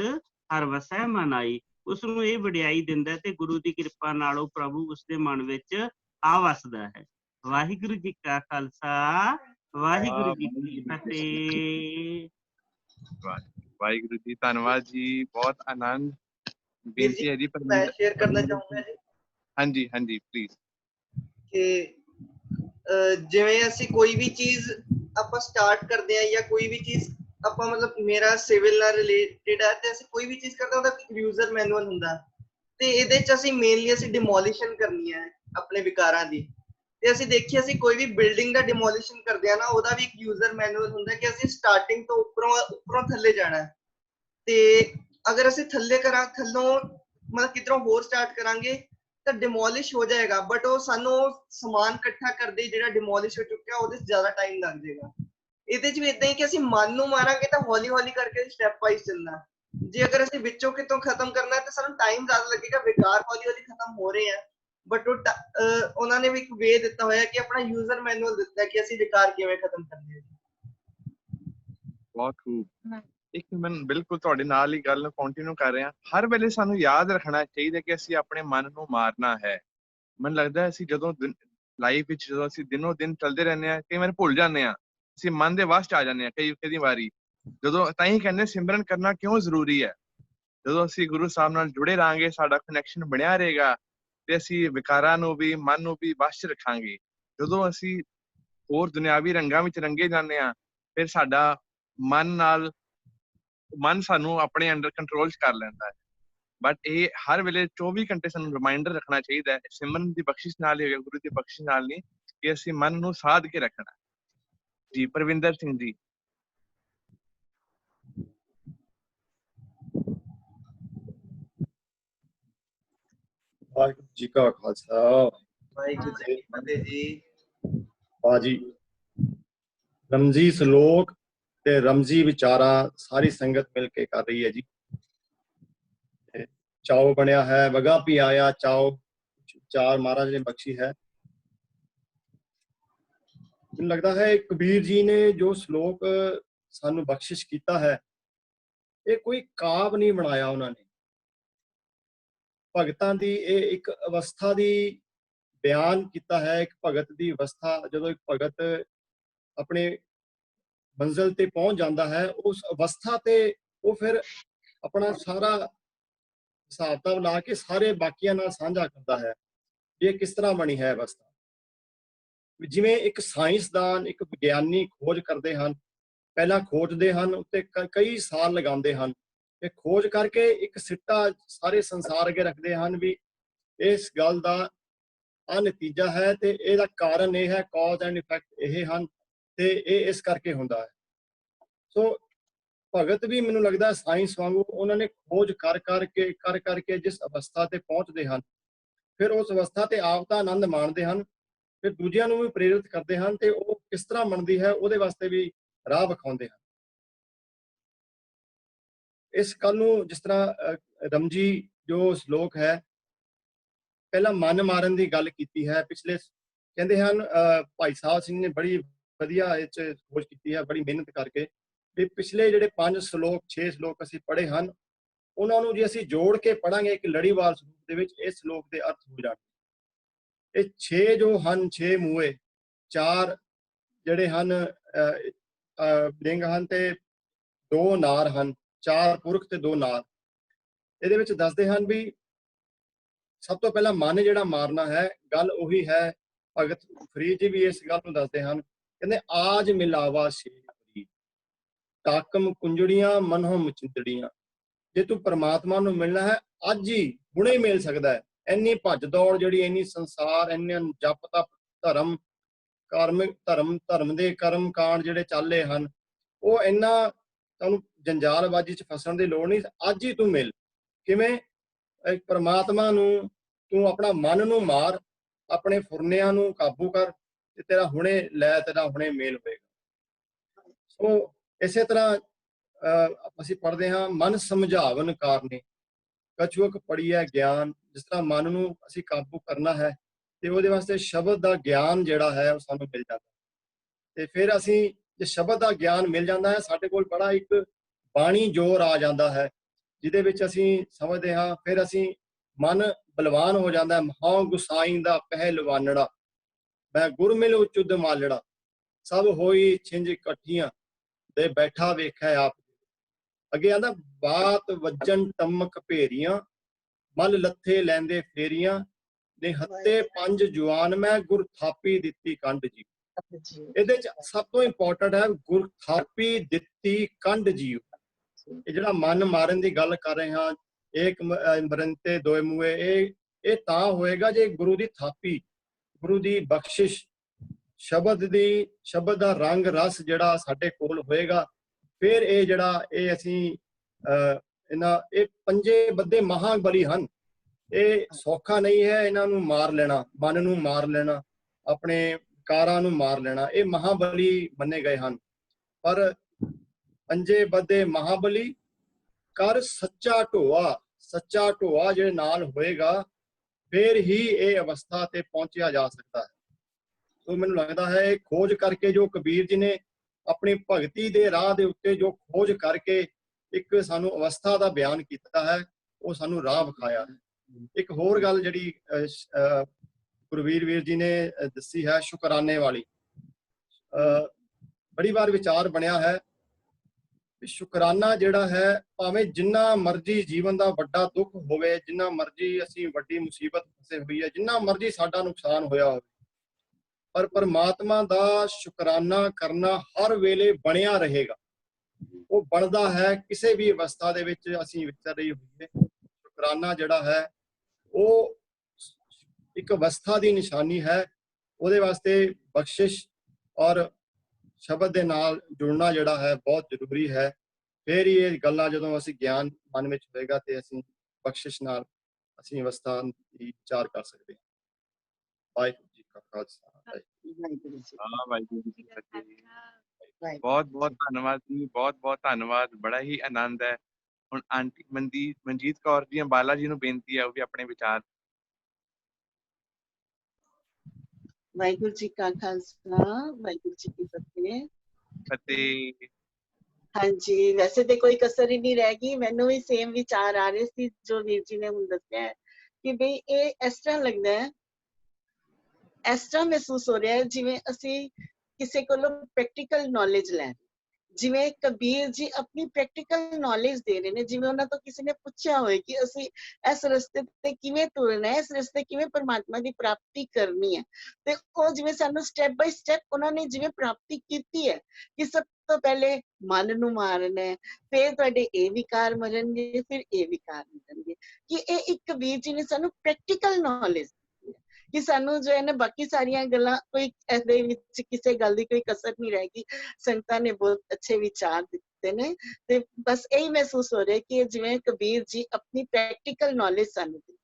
ਹਰ ਵਸੈ ਮਨ ਆਈ, ਉਸ ਨੂੰ ਇਹ ਵਡਿਆਈ ਦਿੰਦਾ ਤੇ ਗੁਰੂ ਦੀ ਕਿਰਪਾ ਨਾਲ ਉਹ ਪ੍ਰਭੂ ਉਸਦੇ ਮਨ ਵਿੱਚ ਆ ਵਸਦਾ ਹੈ। ਵਾਹਿਗੁਰੂ ਜੀ ਕਾ ਖਾਲਸਾ, ਵਾਹਿਗੁਰੂ ਜੀ ਕੀ ਫਤਿਹ। ਵਾਹਿਗੁਰੂ ਜੀ ਧੰਨਵਾਦ ਜੀ, ਬਹੁਤ ਆਨੰਦ। ਬੇਨਤੀ ਹੈ ਜੀ ਮੈਂ ਸ਼ੇਅਰ ਕਰਨਾ ਚਾਹੂੰਗਾ ਜੀ। ਹਾਂਜੀ ਹਾਂਜੀ ਪਲੀਜ਼। ਕਿ ਜਿਵੇਂ ਅਸੀਂ ਕੋਈ ਵੀ ਚੀਜ਼ ਆਪਾਂ ਸਟਾਰਟ ਕਰਦੇ ਆ ਜਾਂ ਕੋਈ ਵੀ ਚੀਜ਼ ਆਪਾਂ ਮਤਲਬ ਮੇਰਾ ਸਿਵਲ ਨਾਲ ਰਿਲੇਟਡ ਹੈ ਤੇ ਅਸੀਂ ਕੋਈ ਵੀ ਚੀਜ਼ ਕਰਦੇ ਉਹਦਾ ਇੱਕ ਯੂਜ਼ਰ ਮੈਨੂਅਲ ਹੁੰਦਾ ਤੇ ਇਹਦੇ ਚ ਅਸੀਂ ਮੇਨਲੀ ਅਸੀਂ ਡਿਮੋਲੀਸ਼ਨ ਕਰਨੀ ਹੈ ਆਪਣੇ ਵਿਕਾਰਾਂ ਦੀ। ਤੇ ਅਸੀਂ ਦੇਖੀਏ ਅਸੀਂ ਕੋਈ ਵੀ ਬਿਲਡਿੰਗ ਦਾ ਡਿਮੋਲੀਸ਼ਨ ਕਰਦੇ ਆ ਨਾ ਉਹਦਾ ਵੀ ਇੱਕ ਯੂਜ਼ਰ ਮੈਨੂਅਲ ਹੁੰਦਾ ਕਿ ਅਸੀਂ ਸਟਾਰਟਿੰਗ ਤੋਂ ਉੱਪਰੋਂ ਥੱਲੇ ਜਾਣਾ। ਤੇ ਅਗਰ ਅਸੀਂ ਥੱਲੋਂ ਮਤਲਬ ਕਿਧਰੋਂ ਹੋਰ ਸਟਾਰਟ ਕਰਾਂਗੇ ਤਾਂ ਡਿਮੋਲਿਸ਼ ਹੋ ਜਾਏਗਾ, ਬਟ ਉਹ ਸਾਨੂੰ ਸਮਾਨ ਇਕੱਠਾ ਕਰਦੇ ਜਿਹੜਾ ਡਿਮੋਲਿਸ਼ ਹੋ ਚੁੱਕਿਆ ਉਹਦੇ ਚ ਜ਼ਿਆਦਾ ਟਾਈਮ ਲੱਗ ਜਾਏਗਾ। ਇਹਦੇ ਚ ਵੀ ਇਦਾਂ ਹੀ ਕਿ ਅਸੀਂ ਮਨ ਨੂੰ ਮਾਰਾਂਗੇ ਤਾਂ ਹੌਲੀ ਹੌਲੀ ਕਰਕੇ ਸਟੈਪ ਵਾਈਜ਼ ਚੱਲਣਾ। ਜੇ ਅਗਰ ਅਸੀਂ ਵਿੱਚੋਂ ਕਿਤੋਂ ਖਤਮ ਕਰਨਾ ਤਾਂ ਸਾਨੂੰ ਟਾਈਮ ਜ਼ਿਆਦਾ ਲੱਗੇਗਾ। ਵਿਕਾਰ ਹੌਲੀ ਹੌਲੀ ਖਤਮ ਹੋ ਰਹੇ ਆ ਬਟ ਉਹਨਾਂ ਨੇ ਵੀ ਇੱਕ ਵੇ ਦਿੱਤਾ ਹੋਇਆ ਕਿ ਆਪਣਾ ਯੂਜ਼ਰ ਮੈਨੂਅਲ ਦਿੱਤਾ ਕਿ ਅਸੀਂ ਵਿਕਾਰ ਕਿਵੇਂ ਖਤਮ ਕਰਨੇ ਆ। ਬਹੁਤ ਖੂਬ। ਇੱਕ ਮੈਂ ਬਿਲਕੁਲ ਤੁਹਾਡੇ ਨਾਲ ਹੀ ਗੱਲ ਨੂੰ ਕੰਟੀਨਿਊ ਕਰ ਰਿਹਾ। ਹਰ ਵੇਲੇ ਸਾਨੂੰ ਯਾਦ ਰੱਖਣਾ ਚਾਹੀਦਾ ਕਿ ਅਸੀਂ ਆਪਣੇ ਮਨ ਨੂੰ ਮਾਰਨਾ ਹੈ। ਮੈਨੂੰ ਲੱਗਦਾ ਅਸੀਂ ਜਦੋਂ ਲਾਈਫ ਵਿੱਚ ਜਦੋਂ ਅਸੀਂ ਦਿਨੋਂ ਦਿਨ ਚੱਲਦੇ ਰਹਿੰਦੇ ਹਾਂ ਕਈ ਵਾਰ ਭੁੱਲ ਜਾਂਦੇ ਹਾਂ, ਅਸੀਂ ਮਨ ਦੇ ਵਸ ਚ ਆ ਜਾਂਦੇ ਹਾਂ ਕਈ ਵਾਰੀ। ਜਦੋਂ ਤਾਂ ਹੀ ਕਹਿੰਦੇ ਸਿਮਰਨ ਕਰਨਾ ਕਿਉਂ ਜ਼ਰੂਰੀ ਹੈ। ਜਦੋਂ ਅਸੀਂ ਗੁਰੂ ਸਾਹਿਬ ਨਾਲ ਜੁੜੇ ਰਹਾਂਗੇ, ਸਾਡਾ ਕਨੈਕਸ਼ਨ ਬਣਿਆ ਰਹੇਗਾ ਤੇ ਅਸੀਂ ਵਿਕਾਰਾਂ ਨੂੰ ਵੀ ਮਨ ਨੂੰ ਵੀ ਵਸ ਚ ਰੱਖਾਂਗੇ। ਜਦੋਂ ਅਸੀਂ ਹੋਰ ਦੁਨਿਆਵੀ ਰੰਗਾਂ ਵਿੱਚ ਰੰਗੇ ਜਾਂਦੇ ਹਾਂ ਫਿਰ ਸਾਡਾ ਮਨ ਸਾਨੂੰ ਆਪਣੇ ਅੰਡਰ ਕੰਟਰੋਲ ਚ ਕਰ ਲੈਂਦਾ ਹੈ। ਬਟ ਇਹ ਹਰ ਵੇਲੇ 24 ਘੰਟੇ ਸਾਨੂੰ ਰਿਮਾਈਂਡਰ ਰੱਖਣਾ ਚਾਹੀਦਾ ਹੈ, ਸਿਮਰਨ ਦੀ ਬਖਸ਼ਿਸ਼ ਨਾਲ ਹੀ ਹੋਏਗਾ, ਗੁਰੂ ਦੀ ਬਖਸ਼ਿਸ਼ ਨਾਲ ਨਹੀਂ, ਕਿ ਅਸੀਂ ਮਨ ਨੂੰ ਸਾਧ ਕੇ ਰੱਖਣਾ। ਜੀ ਪਰਵਿੰਦਰ ਸਿੰਘ ਜੀ। ਵਾਹਿਗੁਰੂ ਜੀ ਕਾ ਖਾਲਸਾ, ਵਾਹਿਗੁਰੂ ਜੀ ਕੀ ਫਤਿਹ ਜੀ। ਬਾਜੀ रमजी सलोक ते रमजी विचारा सारी संगत मिलके कर रही है जी। चाओ बनया है वगा भी आया चाओ चार महाराज ने बख्शी है। ਮੈਨੂੰ लगता है कबीर जी ने जो श्लोक सानू बख्शिश किया है ये कोई काव नहीं बनाया उन्होंने। भगतां दी ये एक अवस्था दी बयान किया है, एक भगत दी अवस्था जो एक भगत अपने मंजिल ते पहुंच जाता है उस अवस्था ते वो फिर अपना सारा हिसाब किताब ला के सारे बाकियां नाल साझा करता है ये किस तरह बनी है अवस्था। जिवें एक साइंसदान एक विग्यानी खोज करते हैं, पहला खोजते हैं उत्ते कई साल लगाते हैं, खोज करके एक सिट्टा सारे संसार अगे रखते हैं भी इस गल का आ नतीजा है ते ਇਹਦਾ कारण यह है, कॉज एंड इफेक्ट ये हैं ते इस करके होंदा है। सो भगत भी मैनूं लगदा है साइंस वांगू उन्होंने खोज कर करके जिस अवस्था ते पहुंचते हैं फिर उस अवस्था ते आप दा आनंद माणदे हैं, फिर दूजियां नूं भी प्रेरित करते हैं ते वो किस तरह बनती है उहदे वास्ते भी राह विखाउंदे हैं। इस गल नूं जिस तरह रमजी जो श्लोक है पहला मन मारन की गल की है, पिछले कहते हैं भाई साहब सिंह ने बड़ी वधिया इस खोज की है, बड़ी मेहनत करके भी पिछले जिहड़े 5 श्लोक 6 श्लोक असीं पढ़े हैं उन्होंने जे असीं जोड़ के पढ़ांगे एक लड़ीवार स्वरूप दे विच इस श्लोक के अर्थ हो जाणगे। ये 6 जो हैं 6 मूए 4 जिहड़े हैं लिंग हैं ते 2 नार हैं, 4 पुरख ते 2 नार। इहदे विच दसदे हैं भी सब तो पहला मन जिहड़ा मारना है गल उही है। भगत फरीद जी भी इस गल नूं दसदे हैं, कहंदे आज मिलावा शेरी ताकम कुंजड़ियां मनों मचिंतड़ियां। जे तू परमात्मा नूं मिलना है अज ही हुणे मिल सकदा है। इन्नी भज दौड़ जिहड़ी इन्नी संसार इन्ने जप तप धर्म धर्म दे कर्म कांड जिहड़े चल रहे हैं वो इन्ना तुहानूं जंजालबाजी च फसण दी लोड़ नहीं। अज ही तू मिल किवें परमात्मा नूं तू अपना मन नूं मार, अपने फुरनियां नूं काबू कर ते तेरा हुणे लै तेरा हुणे मेल होएगा। सो इसे तरह असीं पढ़दे हां मन समझावन कारने कछुक पढ़िए ज्ञान। जिस तरह मन नूं असीं काबू करना है ते ਉਹਦੇ वास्ते शब्द का ज्ञान जिहड़ा है ਉਹ ਸਾਨੂੰ मिल जाता ਤੇ फिर ਅਸੀਂ ਜੇ शब्द का ज्ञान मिल जाता है ਸਾਡੇ ਕੋਲ बड़ा एक बाणी जोर आ जाता है ਜਿਹਦੇ ਵਿੱਚ ਅਸੀਂ ਸਮਝਦੇ ਹਾਂ ਫਿਰ ਅਸੀਂ मन बलवान हो जाता है। हाँ गुसाई दा पहलवानड़ा मैं गुरमिल उचुद मालड़ा सब होई छिंज इकट्ठियां दे बैठा वेखा आप। अगे आंदा बात वजन टमक भेरियां मल लथे लैंदे फेरियां ने हत्ते 5 जवान मैं गुर थापी दित्ती कंड जी। ਇਹਦੇ ਚ सब तो इंपॉर्टेंट है गुर थापी दित्ती कंड जी। ਇਹ ਜਿਹੜਾ मन मारन की गल कर रहे हैं एक मरनते दो मूए ये तां होएगा जे गुरु की थापी गुरु की बख्शिश शब्द का रंग रस जिहड़ा साडे कोल होएगा फिर ये जिहड़ा ये असीं इन्हां ये पंजे बद्दे महाबली हन। ये सौखा नहीं है इन्हां नूं मार लेना, मन नूं मार लेना, अपने कारां नूं मार लेना। ये महाबली मन्ने गए हन पर पंजे बद्दे महाबली कर सच्चा ढोआ जे नाल होएगा फिर ही ये अवस्था ते पहुंचा जा सकता है। तो मैनूं लगता है खोज करके जो कबीर जी ने अपनी भगती दे राह दे उत्ते जो खोज करके एक सानू अवस्था का बयान किया है वो सानू राह विखाया है। एक होर गल जिहड़ी गुरवीर वीर जी ने दसी है शुकराने वाली बड़ी बार विचार बनया है। शुकराना जिहड़ा है भावें जिन्ना मर्जी जीवन का वड्डा दुख होवे जिन्ना मर्जी असीं वड्डी मुसीबत फसे हुई है जिन्ना मर्जी साडा नुकसान होया होवे पर परमात्मा दा शुकराना करना हर वेले बनिया रहेगा। वो बनदा है किसी भी अवस्था दे विच असीं विचर रही होईए। शुकराना जिहड़ा है वो एक अवस्था की निशानी है। ਉਹਦੇ वास्ते बख्शिश और शब्द के नाल जुड़ना जिहड़ा है बहुत जरूरी है। फिर ही ये गल्लां जदों असीं ज्ञान मन में होएगा ते असीं बख्शिश नाल असीं अवस्था दी विचार कर सकते हैं। वाहिगुरू जी का खालसा हाँ वाहिगुरू जी की फतेह। ਬਹੁਤ ਬਹੁਤ ਧੰਨਵਾਦ ਜੀ, ਬਹੁਤ ਬਹੁਤ ਧੰਨਵਾਦ। ਬੜਾ ਹੀ ਆਨੰਦ ਹੈ। ਹੁਣ ਆਂਟੀ ਮਨਜੀਤ ਕੌਰ ਦੀਆਂ ਬਾਲਾ ਜੀ ਨੂੰ ਬੇਨਤੀ ਹੈ ਉਹ ਵੀ ਆਪਣੇ ਵਿਚਾਰ। ਵਾਹਿਗੁਰੂ ਜੀ ਕਾ ਖਾਲਸਾ, ਵਾਹਿਗੁਰੂ ਜੀ ਕੀ ਫਤਿਹ। ਫਤਿਹ। ਹਾਂਜੀ, ਵੈਸੇ ਤੇ ਕੋਈ ਕਸਰ ਹੀ ਨਹੀਂ ਰਹਿ ਗਈ। ਮੈਨੂੰ ਵੀ ਸੇਮ ਵਿਚਾਰ ਆ ਰਹੇ ਸੀ ਜੋ ਵੀਰ ਜੀ ਨੇ ਹੁਣ ਦੱਸਿਆ ਹੈ ਕਿ ਬਈ ਇਹ ਇਸ ਤਰ੍ਹਾਂ ਲੱਗਦਾ ਹੈ, ਇਸ ਤਰ੍ਹਾਂ ਮਹਿਸੂਸ ਹੋ ਰਿਹਾ ਹੈ ਜਿਵੇਂ ਅਸੀਂ ਕਿਸੇ ਕੋਲੋਂ ਪ੍ਰੈਕਟੀਕਲ ਨੌਲੇਜ ਲੈ, ਜਿਵੇਂ ਕਬੀਰ ਜੀ ਆਪਣੀ ਪ੍ਰੈਕਟੀਕਲ ਨੌਲੇਜ ਦੇ ਰਹੇ ਨੇ, ਜਿਵੇਂ ਉਹਨਾਂ ਤੋਂ ਕਿਸੇ ਨੇ ਪੁੱਛਿਆ ਹੋਏ ਕਿ ਅਸੀਂ ਇਸ ਰਸਤੇ ਤੇ ਕਿਵੇਂ ਤੁਰਨਾ ਹੈ, ਇਸ ਰਸਤੇ ਕਿਵੇਂ ਪਰਮਾਤਮਾ ਦੀ ਪ੍ਰਾਪਤੀ ਕਰਨੀ ਹੈ, ਤੇ ਉਹ ਜਿਵੇਂ ਸਾਨੂੰ ਸਟੈਪ ਬਾਈ ਸਟੈਪ ਉਹਨਾਂ ਨੇ ਜਿਵੇਂ ਪ੍ਰਾਪਤੀ ਕੀਤੀ ਹੈ ਕਿ ਸਭ ਤੋਂ ਪਹਿਲੇ ਮਨ ਨੂੰ ਮਾਰਨਾ ਹੈ, ਫਿਰ ਤੁਹਾਡੇ ਇਹ ਵਿਕਾਰ ਮਰਨਗੇ, ਫਿਰ ਇਹ ਵਿਕਾਰ ਮਰਨਗੇ। ਕਿ ਇਹ ਇੱਕ ਕਬੀਰ ਜੀ ਨੇ ਸਾਨੂੰ ਪ੍ਰੈਕਟੀਕਲ ਨੌਲੇਜ ਕਿ ਸਾਨੂੰ ਜੋ ਹੈ ਨਾ ਬਾਕੀ ਸਾਰੀਆਂ ਗੱਲਾਂ ਕੋਈ ਇਹਦੇ ਵਿੱਚ ਕਿਸੇ ਗੱਲ ਦੀ ਕੋਈ ਕਸਰ ਨਹੀਂ ਰਹੇਗੀ। ਸੰਗਤਾਂ ਨੇ ਬਹੁਤ ਅੱਛੇ ਵਿਚਾਰ ਦਿੱਤੇ ਨੇ ਤੇ ਬਸ ਇਹੀ ਮਹਿਸੂਸ ਹੋ ਰਿਹਾ ਕਿ ਜਿਵੇਂ ਕਬੀਰ ਜੀ ਆਪਣੀ ਪ੍ਰੈਕਟੀਕਲ ਨੌਲੇਜ ਸਾਨੂੰ ਦਿੱਤੀ।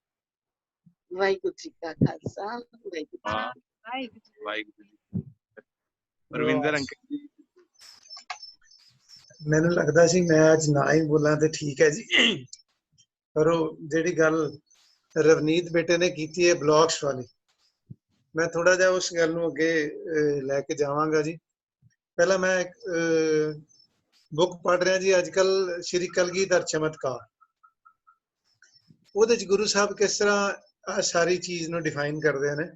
ਵਾਹਿਗੁਰੂ ਜੀ ਕਾ ਖਾਲਸਾ, ਵਾਹਿਗੁਰੂ ਜੀ। ਰਵਿੰਦਰ ਅੰਕਲ ਜੀ। ਮੈਨੂੰ ਲੱਗਦਾ ਸੀ ਮੈਂ ਅੱਜ ਨਾ ਹੀ ਬੋਲਾਂ ਤੇ ਠੀਕ ਹੈ ਜੀ, ਪਰ ਉਹ ਜਿਹੜੀ ਗੱਲ ਰਵਨੀਤ ਬੇਟੇ ਨੇ ਕੀਤੀ ਹੈ ਬਲੌਕਸ ਵਾਲੀ, ਮੈਂ ਥੋੜਾ ਜਿਹਾ ਉਸ ਗੱਲ ਨੂੰ ਅੱਗੇ ਲੈ ਕੇ ਜਾਵਾਂਗਾ ਜੀ। ਪਹਿਲਾਂ ਮੈਂ ਇੱਕ ਬੁੱਕ ਪੜ੍ਹ ਰਿਹਾ ਜੀ ਅੱਜ ਕੱਲ, ਸ਼੍ਰੀ ਕਲਗੀਧਰ ਚਮਤਕਾਰ। ਉਹਦੇ ਚ ਗੁਰੂ ਸਾਹਿਬ ਕਿਸ ਤਰ੍ਹਾਂ ਆ ਸਾਰੀ ਚੀਜ਼ ਨੂੰ ਡਿਫਾਈਨ ਕਰਦੇ ਨੇ।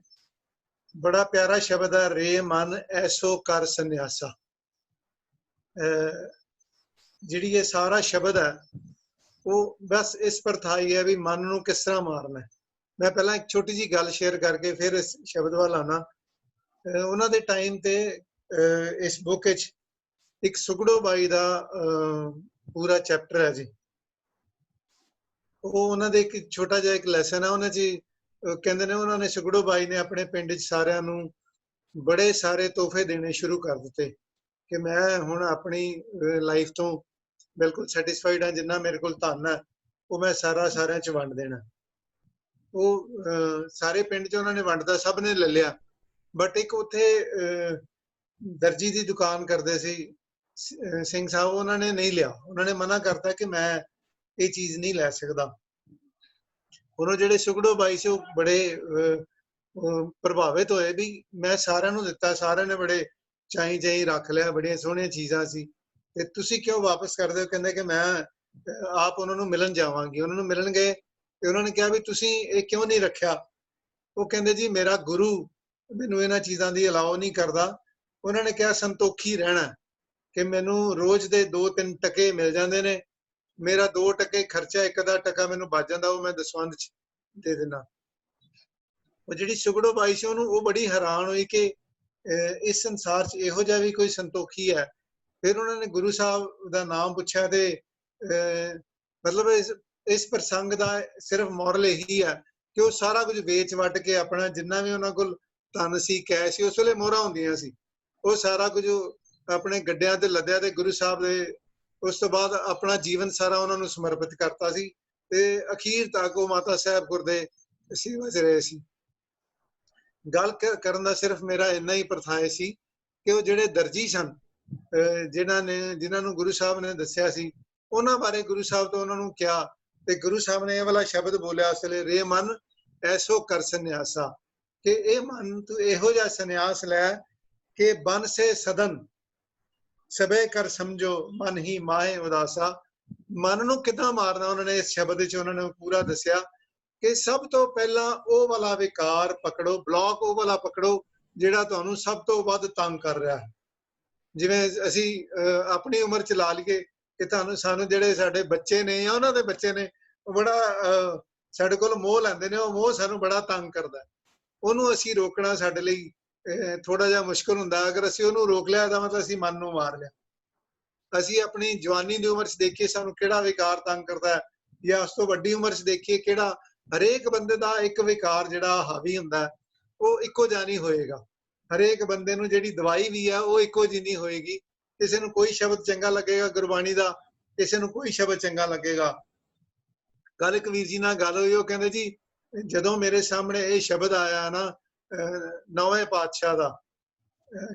ਬੜਾ ਪਿਆਰਾ ਸ਼ਬਦ ਹੈ, ਰੇ ਮਨ ਐਸੋ ਕਰ ਸੰਨਿਆਸਾ। ਜਿਹੜੀ ਇਹ ਸਾਰਾ ਸ਼ਬਦ ਹੈ ਉਹ ਬਸ ਇਸ ਪਰਥਾਈ ਹੈ ਵੀ ਮਨ ਨੂੰ ਕਿਸ ਤਰ੍ਹਾਂ ਮਾਰਨਾ। ਮੈਂ ਪਹਿਲਾਂ ਇੱਕ ਛੋਟੀ ਜੀ ਗੱਲ ਸ਼ੇਅਰ ਕਰਕੇ ਫਿਰ ਇਸ ਸ਼ਬਦ ਵੱਲ ਆਉਣਾ। ਉਹਨਾਂ ਦੇ ਟਾਈਮ ਤੇ ਇਸ ਬੁੱਕ ਵਿੱਚ ਇੱਕ ਸੁਗੜੋ ਬਾਈ ਦਾ ਪੂਰਾ ਚੈਪਟਰ ਹੈ ਜੀ। ਉਹ ਉਹਨਾਂ ਦੇ ਇੱਕ ਛੋਟਾ ਜਿਹਾ ਇੱਕ ਲੈਸਨ ਹੈ, ਉਹਨਾਂ 'ਚ ਕਹਿੰਦੇ ਨੇ ਉਹਨਾਂ ਨੇ ਸੁਗੜੋ ਬਾਈ ਨੇ ਆਪਣੇ ਪਿੰਡ 'ਚ ਸਾਰਿਆਂ ਨੂੰ ਬੜੇ ਸਾਰੇ ਤੋਹਫੇ ਦੇਣੇ ਸ਼ੁਰੂ ਕਰ ਦਿੱਤੇ ਕਿ ਮੈਂ ਹੁਣ ਆਪਣੀ ਲਾਈਫ ਤੋਂ ਬਿਲਕੁਲ ਸੈਟਿਸਫਾਈਡ ਹਾਂ, ਜਿੰਨਾ ਮੇਰੇ ਕੋਲ ਧਨ ਹੈ ਉਹ ਮੈਂ ਸਾਰਿਆਂ 'ਚ ਵੰਡ ਦੇਣਾ। ਉਹ ਸਾਰੇ ਪਿੰਡ 'ਚ ਉਹਨਾਂ ਨੇ ਵੰਡਦਾ, ਸਭ ਨੇ ਲੈ ਲਿਆ। ਬਟ ਇੱਕ ਉੱਥੇ ਦਰਜੀ ਦੀ ਦੁਕਾਨ ਕਰਦੇ ਸੀ ਸਿੰਘ ਸਾਹਿਬ, ਉਹਨਾਂ ਨੇ ਨਹੀਂ ਲਿਆ। ਉਹਨਾਂ ਨੇ ਮਨਾ ਕਰਤਾ ਕਿ ਮੈਂ ਇਹ ਚੀਜ਼ ਨਹੀਂ ਲੈ ਸਕਦਾ। ਉਹਨੂੰ ਜਿਹੜੇ ਸੁਗੜੋ ਬਾਈ ਸੀ ਉਹ ਬੜੇ ਪ੍ਰਭਾਵਿਤ ਹੋਏ ਵੀ ਮੈਂ ਸਾਰਿਆਂ ਨੂੰ ਦਿੱਤਾ, ਸਾਰਿਆਂ ਨੇ ਬੜੇ ਚਾਈ ਰੱਖ ਲਿਆ, ਬੜੀਆਂ ਸੋਹਣੀਆਂ ਚੀਜ਼ਾਂ ਸੀ, ਤੇ ਤੁਸੀਂ ਕਿਉਂ ਵਾਪਸ ਕਰਦੇ ਹੋ? ਕਹਿੰਦੇ ਕਿ ਮੈਂ ਆਪ ਉਹਨਾਂ ਨੂੰ ਮਿਲਣ ਜਾਵਾਂਗੀ। ਉਹਨਾਂ ਨੂੰ ਮਿਲਣ ਗਏ ਤੇ ਉਹਨਾਂ ਨੇ ਕਿਹਾ ਵੀ ਤੁਸੀਂ ਇਹ ਕਿਉਂ ਨਹੀਂ ਰੱਖਿਆ? ਉਹ ਕਹਿੰਦੇ ਜੀ ਮੇਰਾ ਗੁਰੂ ਮੈਨੂੰ ਇਹਨਾਂ ਚੀਜ਼ਾਂ ਦੀ ਅਲਾਓ ਨਹੀਂ ਕਰਦਾ। ਉਹਨਾਂ ਨੇ ਕਿਹਾ ਸੰਤੋਖੀ ਰਹਿਣਾ ਕਿ ਮੈਨੂੰ ਰੋਜ਼ ਦੇ 2-3 ਟਕੇ ਮਿਲ ਜਾਂਦੇ ਨੇ, ਮੇਰਾ 2 ਟਕੇ ਖਰਚਾ, 1 ਅੱਧਾ ਟਕਾ ਮੈਨੂੰ ਬਚ ਜਾਂਦਾ, ਉਹ ਮੈਂ ਦਸਵੰਧ ਚ ਦੇ ਦਿੰਦਾ। ਉਹ ਜਿਹੜੀ ਸੁਗੜੋ ਬਾਈ ਸੀ ਉਹਨੂੰ ਉਹ ਬੜੀ ਹੈਰਾਨ ਹੋਈ ਕਿ ਇਸ ਸੰਸਾਰ 'ਚ ਇਹੋ ਜਿਹਾ ਵੀ ਕੋਈ ਸੰਤੋਖੀ ਹੈ। ਫਿਰ ਉਹਨਾਂ ਨੇ ਗੁਰੂ ਸਾਹਿਬ ਦਾ ਨਾਮ ਪੁੱਛਿਆ ਤੇ ਮਤਲਬ ਇਸ ਪ੍ਰਸੰਗ ਦਾ ਸਿਰਫ ਮੋਰਲ ਇਹੀ ਹੈ ਕਿ ਉਹ ਸਾਰਾ ਕੁਝ ਵੇਚ ਵੱਟ ਕੇ ਆਪਣਾ ਜਿੰਨਾ ਵੀ ਉਹਨਾਂ ਕੋਲ ਧਨ ਸੀ, ਕੈਸ਼ ਸੀ, ਉਸ ਵੇਲੇ ਮੋਹਰਾਂ ਹੁੰਦੀਆਂ ਸੀ, ਉਹ ਸਾਰਾ ਕੁਝ ਆਪਣੇ ਗੱਡਿਆਂ ਤੇ ਲੱਦਿਆ ਤੇ ਗੁਰੂ ਸਾਹਿਬ ਦੇ ਉਸ ਤੋਂ ਬਾਅਦ ਆਪਣਾ ਜੀਵਨ ਸਾਰਾ ਉਹਨਾਂ ਨੂੰ ਸਮਰਪਿਤ ਕਰਤਾ ਸੀ ਤੇ ਅਖੀਰ ਤੱਕ ਉਹ ਮਾਤਾ ਸਾਹਿਬਪੁਰ ਦੇ ਸੇਵਾ 'ਚ ਰਹੇ ਸੀ। ਗੱਲ ਕਰਨ ਦਾ ਸਿਰਫ ਮੇਰਾ ਇੰਨਾ ਹੀ ਪਰਥਾਏ ਸੀ ਕਿ ਉਹ ਜਿਹੜੇ ਦਰਜੀ ਸਨ, ਜਿਨ੍ਹਾਂ ਨੂੰ ਗੁਰੂ ਸਾਹਿਬ ਨੇ ਦੱਸਿਆ ਸੀ, ਉਹਨਾਂ ਬਾਰੇ ਗੁਰੂ ਸਾਹਿਬ ਤੋਂ ਉਹਨਾਂ ਨੂੰ ਕਿਹਾ ਤੇ ਗੁਰੂ ਸਾਹਿਬ ਨੇ ਇਹ ਵਾਲਾ ਸ਼ਬਦ ਬੋਲਿਆ ਉਸ ਵੇਲੇ, ਰੇ ਮਨ ਐਸੋ ਕਰ ਸੰਨਿਆਸਾ, ਕਿ ਇਹ ਮਨ ਤੂੰ ਇਹੋ ਜਿਹਾ ਸੰਨਿਆਸ ਲੈ ਕਿ ਬਨ ਸੇ ਸਦਨ ਸਭੇ ਕਰ ਸਮਝੋ ਮਨ ਹੀ ਮਾਹੇ ਉਦਾਸਾ। ਮਨ ਨੂੰ ਕਿੱਦਾਂ ਮਾਰਨਾ ਉਹਨਾਂ ਨੇ ਇਸ ਸ਼ਬਦ ਵਿੱਚ ਉਹਨਾਂ ਨੇ ਪੂਰਾ ਦੱਸਿਆ ਕਿ ਸਭ ਤੋਂ ਪਹਿਲਾਂ ਉਹ ਵਾਲਾ ਵਿਕਾਰ ਪਕੜੋ, ਬਲੌਕ ਉਹ ਵਾਲਾ ਪਕੜੋ ਜਿਹੜਾ ਤੁਹਾਨੂੰ ਸਭ ਤੋਂ ਵੱਧ ਤੰਗ ਕਰ ਰਿਹਾ ਹੈ। ਜਿਵੇਂ ਅਸੀਂ ਆਪਣੀ ਉਮਰ 'ਚ ਲਾ ਲਈਏ ਕਿ ਸਾਨੂੰ ਜਿਹੜੇ ਸਾਡੇ ਬੱਚੇ ਨੇ ਜਾਂ ਉਹਨਾਂ ਦੇ ਬੱਚੇ ਨੇ ਉਹ ਬੜਾ ਸਾਡੇ ਕੋਲ ਮੋਹ ਲੈਂਦੇ ਨੇ, ਉਹ ਮੋਹ ਸਾਨੂੰ ਬੜਾ ਤੰਗ ਕਰਦਾ। ਉਹਨੂੰ ਅਸੀਂ ਰੋਕਣਾ ਸਾਡੇ ਲਈ ਥੋੜਾ ਜਿਹਾ ਮੁਸ਼ਕਲ ਹੁੰਦਾ। ਅਗਰ ਅਸੀਂ ਉਹਨੂੰ ਰੋਕ ਲਿਆ ਤਾਂ ਮਤਲਬ ਅਸੀਂ ਮਨ ਨੂੰ ਮਾਰ ਲਿਆ। ਅਸੀਂ ਆਪਣੀ ਜਵਾਨੀ ਦੀ ਉਮਰ 'ਚ ਦੇਖੀਏ ਸਾਨੂੰ ਕਿਹੜਾ ਵਿਕਾਰ ਤੰਗ ਕਰਦਾ ਹੈ, ਜਾਂ ਉਸ ਤੋਂ ਵੱਡੀ ਉਮਰ 'ਚ ਦੇਖੀਏ ਕਿਹੜਾ। ਹਰੇਕ ਬੰਦੇ ਦਾ ਇੱਕ ਵਿਕਾਰ ਜਿਹੜਾ ਹਾਵੀ ਹੁੰਦਾ ਉਹ ਇੱਕੋ ਜਿਹਾ ਨਹੀਂ ਹੋਏਗਾ। ਹਰੇਕ ਬੰਦੇ ਨੂੰ ਜਿਹੜੀ ਦਵਾਈ ਵੀ ਹੈ ਉਹ ਇੱਕੋ ਜਿਹੀ ਨਹੀਂ ਹੋਏਗੀ। ਕਿਸੇ ਨੂੰ ਕੋਈ ਸ਼ਬਦ ਚੰਗਾ ਲੱਗੇਗਾ ਗੁਰਬਾਣੀ ਦਾ, ਕਿਸੇ ਨੂੰ ਕੋਈ ਸ਼ਬਦ ਚੰਗਾ ਲੱਗੇਗਾ। ਕੱਲ ਇੱਕ ਵੀਰ ਜੀ ਨਾਲ ਗੱਲ ਹੋਈ, ਉਹ ਕਹਿੰਦੇ ਜੀ ਜਦੋਂ ਮੇਰੇ ਸਾਹਮਣੇ ਇਹ ਸ਼ਬਦ ਆਇਆ ਨਾ 9ਵੇਂ ਪਾਤਸ਼ਾਹ ਦਾ,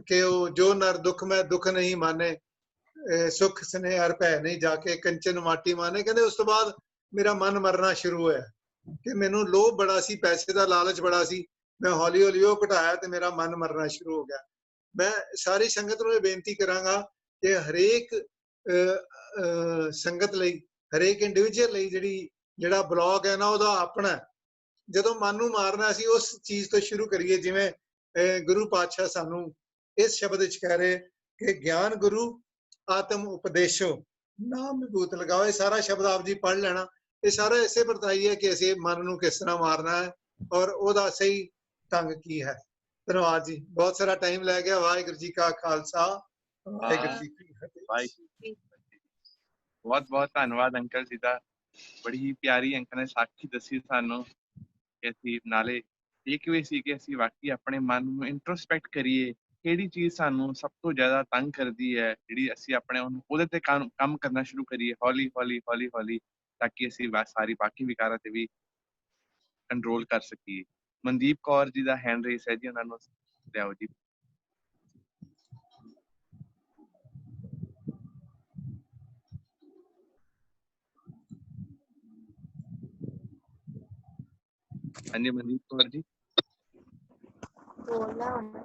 ਕਿ ਉਹ ਜੋ ਨਰ ਦੁੱਖ ਮੈਂ ਦੁੱਖ ਨਹੀਂ ਮਾਨੇ, ਸੁਖ ਸਨੇਹ ਹਰ ਭੈ ਨਹੀਂ ਜਾਕੇ, ਕੰਚਨ ਮਾਟੀ ਮਾਨੇ। ਕਹਿੰਦੇ ਉਸ ਤੋਂ ਬਾਅਦ ਮੇਰਾ ਮਨ ਮਰਨਾ ਸ਼ੁਰੂ ਹੋਇਆ ਕਿ ਮੈਨੂੰ ਲੋਭ ਬੜਾ ਸੀ, ਪੈਸੇ ਦਾ ਲਾਲਚ ਬੜਾ ਸੀ। ਮੈਂ ਹੌਲੀ ਹੌਲੀ ਉਹ ਘਟਾਇਆ ਤੇ ਮੇਰਾ ਮਨ ਮਰਨਾ ਸ਼ੁਰੂ ਹੋ ਗਿਆ। ਮੈਂ ਸਾਰੀ ਸੰਗਤ ਨੂੰ ਇਹ ਬੇਨਤੀ ਕਰਾਂਗਾ ਕਿ ਹਰੇਕ ਸੰਗਤ ਲਈ, ਹਰੇਕ ਇੰਡੀਵਿਜੂਅਲ ਲਈ ਜਿਹੜਾ ਬਲੌਗ ਹੈ ਨਾ, ਉਹਦਾ ਆਪਣਾ, ਜਦੋਂ ਮਨ ਨੂੰ ਮਾਰਨਾ ਅਸੀਂ ਉਸ ਚੀਜ਼ ਤੋਂ ਸ਼ੁਰੂ ਕਰੀਏ। ਜਿਵੇਂ ਗੁਰੂ ਪਾਤਸ਼ਾਹ ਸਾਨੂੰ ਇਸ ਸ਼ਬਦ ਵਿੱਚ ਕਹਿ ਰਹੇ ਕਿ ਗਿਆਨ ਗੁਰੂ ਆਤਮ ਉਪਦੇਸ਼ੋ ਨਾਮ ਵਿਭੂਤ ਲਗਾਓ। ਇਹ ਸਾਰਾ ਸ਼ਬਦ ਆਪ ਜੀ ਪੜ੍ਹ ਲੈਣਾ। ਇਹ ਸਾਰਾ ਇਸੇ ਵਰਤਾਈ ਹੈ ਕਿ ਅਸੀਂ ਮਨ ਨੂੰ ਕਿਸ ਤਰ੍ਹਾਂ ਮਾਰਨਾ ਹੈ ਔਰ ਉਹਦਾ ਸਹੀ ਢੰਗ ਕੀ ਹੈ। ਧੰਨਵਾਦ ਜੀ, ਬਹੁਤ ਸਾਰਾ ਟਾਈਮ ਲੈ ਗਿਆ। ਵਾਹਿਗੁਰੂ ਜੀ ਕਾ ਖਾਲਸਾ, ਵਾਹਿਗੁਰੂ ਜੀ ਕੀ ਫਤਿਹ। ਬਹੁਤ ਬਹੁਤ ਧੰਨਵਾਦ ਅੰਕਲ ਜੀ ਦਾ। ਬੜੀ ਹੀ ਪਿਆਰੀ ਅੰਕਲ ਨੇ ਸਾਖੀ ਦੱਸੀ ਸਾਨੂੰ ਕਿ ਅਸੀਂ ਨਾਲੇ ਇੱਕ ਵੀ ਸੀ ਕਿ ਅਸੀਂ ਵਾਕਈ ਆਪਣੇ ਮਨ ਨੂੰ ਇੰਟਰੋਸਪੈਕਟ ਕਰੀਏ, ਕਿਹੜੀ ਚੀਜ਼ ਸਾਨੂੰ ਸਭ ਤੋਂ ਜ਼ਿਆਦਾ ਤੰਗ ਕਰਦੀ ਹੈ, ਜਿਹੜੀ ਅਸੀਂ ਆਪਣੇ ਉਹਦੇ ਤੇ ਕੰਮ ਕਰਨਾ ਸ਼ੁਰੂ ਕਰੀਏ ਹੌਲੀ ਹੌਲੀ ਹੌਲੀ ਹੌਲੀ, ਤਾਂ ਕਿ ਅਸੀਂ ਸਾਰੀ ਬਾਕੀ ਵਿਕਾਰਾਂ ਤੇ ਵੀ ਕੰਟਰੋਲ ਕਰ ਸਕੀਏ। ਮਨਦੀਪ ਕੌਰ ਜੀ ਦਾ ਹੈਂਡ ਰੇਸ ਹੈ ਜੀ, ਉਹਨਾਂ ਨੂੰ ਲਿਆਓ ਜੀ। ਹਾਂਜੀ ਮਨਦੀਪ ਕੌਰ ਜੀ, ਬੋਲਣਾ ਹੁਣ।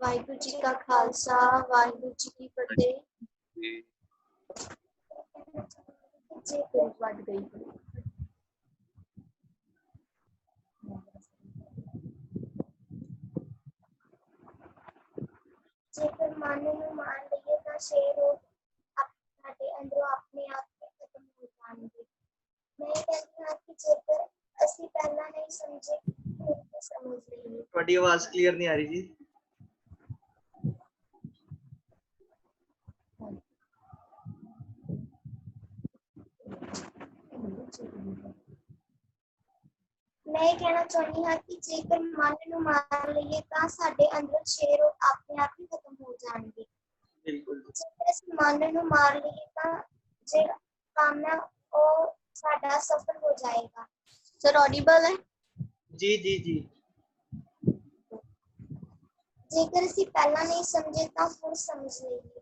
ਵਾਹਿਗੁਰੂ ਜੀ ਕਾ ਖਾਲਸਾ, ਵਾਹਿਗੁਰੂ ਜੀ ਕੀ ਫਤਿਹ। ਵੱਧ ਗਈ। ਜੇਕਰ ਮਨ ਨੂੰ ਮਾਰ ਲਈਏ ਤਾਂ ਸ਼ੇਰ ਸਾਡੇ ਅੰਦਰੋਂ ਆਪਣੇ ਆਪ ਹੀ ਖਤਮ ਹੋ ਜਾਣਗੇ। ਮੈਂ ਕਹਿੰਦੀ ਹਾਂ ਕਿ ਜੇਕਰ ਅਸੀਂ ਪਹਿਲਾਂ ਨਹੀਂ ਸਮਝੇ ਫਿਰ ਸਮਝ ਲਈਏ। ਤੁਹਾਡੀ ਆਵਾਜ਼ ਕਲੀਅਰ ਨਹੀਂ ਆ ਰਹੀ ਜੀ। ਮੈਂ ਇਹ ਕਹਿਣਾ ਚਾਹੁੰਦੀ ਹਾਂ ਕਿ ਜੇਕਰ ਮਨ ਨੂੰ ਮਾਰ ਲਈਏ ਤਾਂ ਸਾਡੇ ਅੰਦਰ ਸ਼ੇਰ ਆਪਣੇ ਆਪ ਹੀ ਖਤਮ ਹੋ ਜਾਣਗੇ। ਜੇਕਰ ਅਸੀਂ ਮਨ ਨੂੰ ਮਾਰ ਲਈਏ ਤਾਂ ਜਿਹੜਾ ਕੰਮ ਹੈ ਉਹ ਸਾਡਾ ਸਫਲ ਹੋ ਜਾਏਗਾ। ਸਰ ਆਡੀਬਲ ਹੈ? ਜੀ ਜੀ ਜੀ। ਜੇਕਰ ਅਸੀਂ ਪਹਿਲਾਂ ਨਹੀਂ ਸਮਝੇ ਤਾਂ ਹੁਣ ਸਮਝ ਲਈਏ।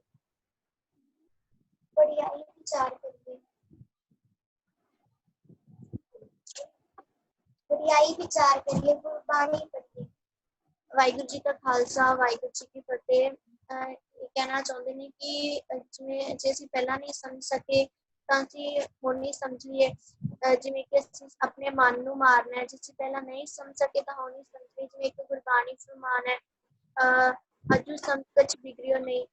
ਬੜਾਈ ਵਿਚਾਰ ਕਰੀਏ, ਬੜਾਈ ਵਿਚਾਰ ਕਰੀਏ, ਗੁਰਬਾਣੀ ਪੜ੍ਹੀਏ। ਵਾਹਿਗੁਰੂ ਜੀ ਕਾ ਖਾਲਸਾ, ਵਾਹਿਗੁਰੂ ਜੀ ਕੀ ਫਤਿਹ। ਇਹ ਕਹਿਣਾ ਚਾਹੁੰਦੇ ਨੇ ਕਿ ਜਿਵੇਂ ਜੇ ਅਸੀਂ ਪਹਿਲਾਂ ਨਹੀਂ ਸਮਝ ਸਕੇ ਤਾਂ ਅਸੀਂ ਹੁਣ ਨਹੀਂ ਸਮਝੀਏ। ਜਿਵੇਂ ਕਿ ਅਸੀਂ ਆਪਣੇ ਮਨ ਨੂੰ ਮਾਰਨਾ ਹੈ, ਜੇ ਅਸੀਂ ਪਹਿਲਾਂ ਨਹੀਂ ਸਮਝ ਸਕੇ ਤਾਂ ਹੁਣ ਨਹੀਂ ਸਮਝੀਏ। ਜਿਵੇਂ ਇੱਕ ਗੁਰਬਾਣੀ ਫਰਮਾਨ ਹੈ, ਹਜੂ ਸੰਕਚ ਵਿਗੜਿਓ ਨਹੀਂ,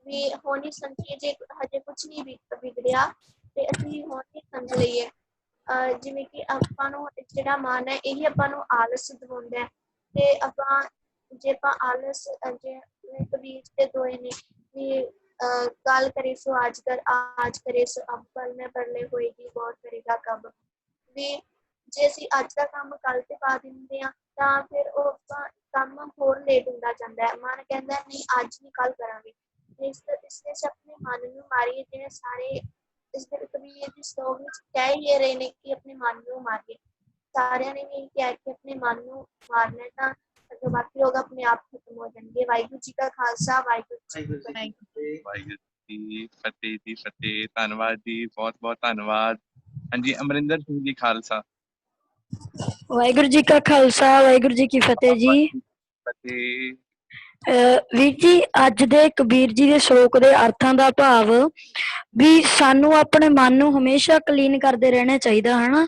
ਵੀ ਹੁਣ ਨਹੀਂ ਸਮਝੀਏ। ਜੇ ਹਜੇ ਕੁਛ ਨਹੀਂ ਵਿਗੜਿਆ ਤੇ ਅਸੀਂ ਹੁਣ ਨਹੀਂ ਸਮਝ ਲਈਏ। ਜਿਵੇਂ ਕਿ ਆਪਾਂ ਨੂੰ ਜਿਹੜਾ ਮਨ ਹੈ ਇਹੀ ਆਪਾਂ ਨੂੰ ਆਲਸ ਦਿਵਾਉਂਦਾ ਹੈ ਤੇ ਆਪਾਂ ਜੇ ਆਪਾਂ ਆਲਸ ਜਿਵੇਂ ਕਬੀਰ ਦੇ ਦੋਏ ਨੇ ਵੀ ਕੱਲ ਕਰੇ ਸੋ ਆਜ ਕਰ, ਆਜ ਕਰੇ ਸੋ ਅਬ, ਕੱਲ ਮੈਂ ਪਰਲੇ ਹੋਏਗੀ ਬਹੁਤ ਕਰੇਗਾ ਕਬ। ਵੀ ਜੇ ਅਸੀਂ ਅੱਜ ਦਾ ਕੰਮ ਕੱਲ ਤੇ ਪਾ ਦਿੰਦੇ ਹਾਂ ਤਾਂ ਫਿਰ ਉਹ ਕੰਮ ਹੋਰ ਲੇਟ ਹੁੰਦਾ ਜਾਂਦਾ ਹੈ। ਮਨ ਕਹਿੰਦਾ ਨਹੀਂ ਅੱਜ ਨਹੀਂ ਕੱਲ ਕਰਾਂਗੇ। ਇਸ ਲਈ ਆਪਣੇ ਮਨ ਨੂੰ ਮਾਰੀਏ। ਜਿਵੇਂ ਸਾਰੇ ਇਸ ਦੇ ਕਬੀਰ ਦੀ ਸਲੋਕ ਵਿੱਚ ਕਹਿ ਹੀ ਰਹੇ ਨੇ ਕਿ ਆਪਣੇ ਮਨ ਨੂੰ ਮਾਰੀਏ। ਸਾਰਿਆਂ ਨੇ ਵੀ ਕਿਹਾ ਕਿ ਆਪਣੇ ਮਨ ਨੂੰ ਮਾਰਨਾ ਤਾਂ ਬਾਕੀ ਲੋਕ ਆਪਣੇ ਆਪ ਖਤਮ ਹੋ ਜਾਣਗੇ। ਵਾਹਿਗੁਰੂ ਜੀ ਕਾ ਖਾਲਸਾ, ਵਾਹਿਗੁਰੂ ਜੀ ਕੀ ਫਤਿਹ। ਵਾਹਿਗੁਰੂ ਜੀ ਫਤਿਹ ਜੀ ਫਤਿਹ। ਧੰਨਵਾਦ ਜੀ, ਬਹੁਤ ਬਹੁਤ ਧੰਨਵਾਦ। ਹਾਂਜੀ ਅਮਰਿੰਦਰ ਸਿੰਘ ਜੀ ਖਾਲਸਾ। ਵਾਹਿਗੁਰੂ ਜੀ ਕਾ ਖਾਲਸਾ, ਵਾਹਿਗੁਰੂ ਜੀ ਕੀ ਫਤਿਹ ਜੀ। ਫਤਿਹ। ਵੀਰ ਜੀ, ਅੱਜ ਦੇ ਕਬੀਰ ਜੀ ਦੇ ਸ਼ਲੋਕ ਦੇ ਅਰਥਾਂ ਦਾ ਭਾਵ ਵੀ ਸਾਨੂੰ ਆਪਣੇ ਮਨ ਨੂੰ ਹਮੇਸ਼ਾ ਕਲੀਨ ਕਰਦੇ ਰਹਿਣਾ ਚਾਹੀਦਾ, ਹਨਾ।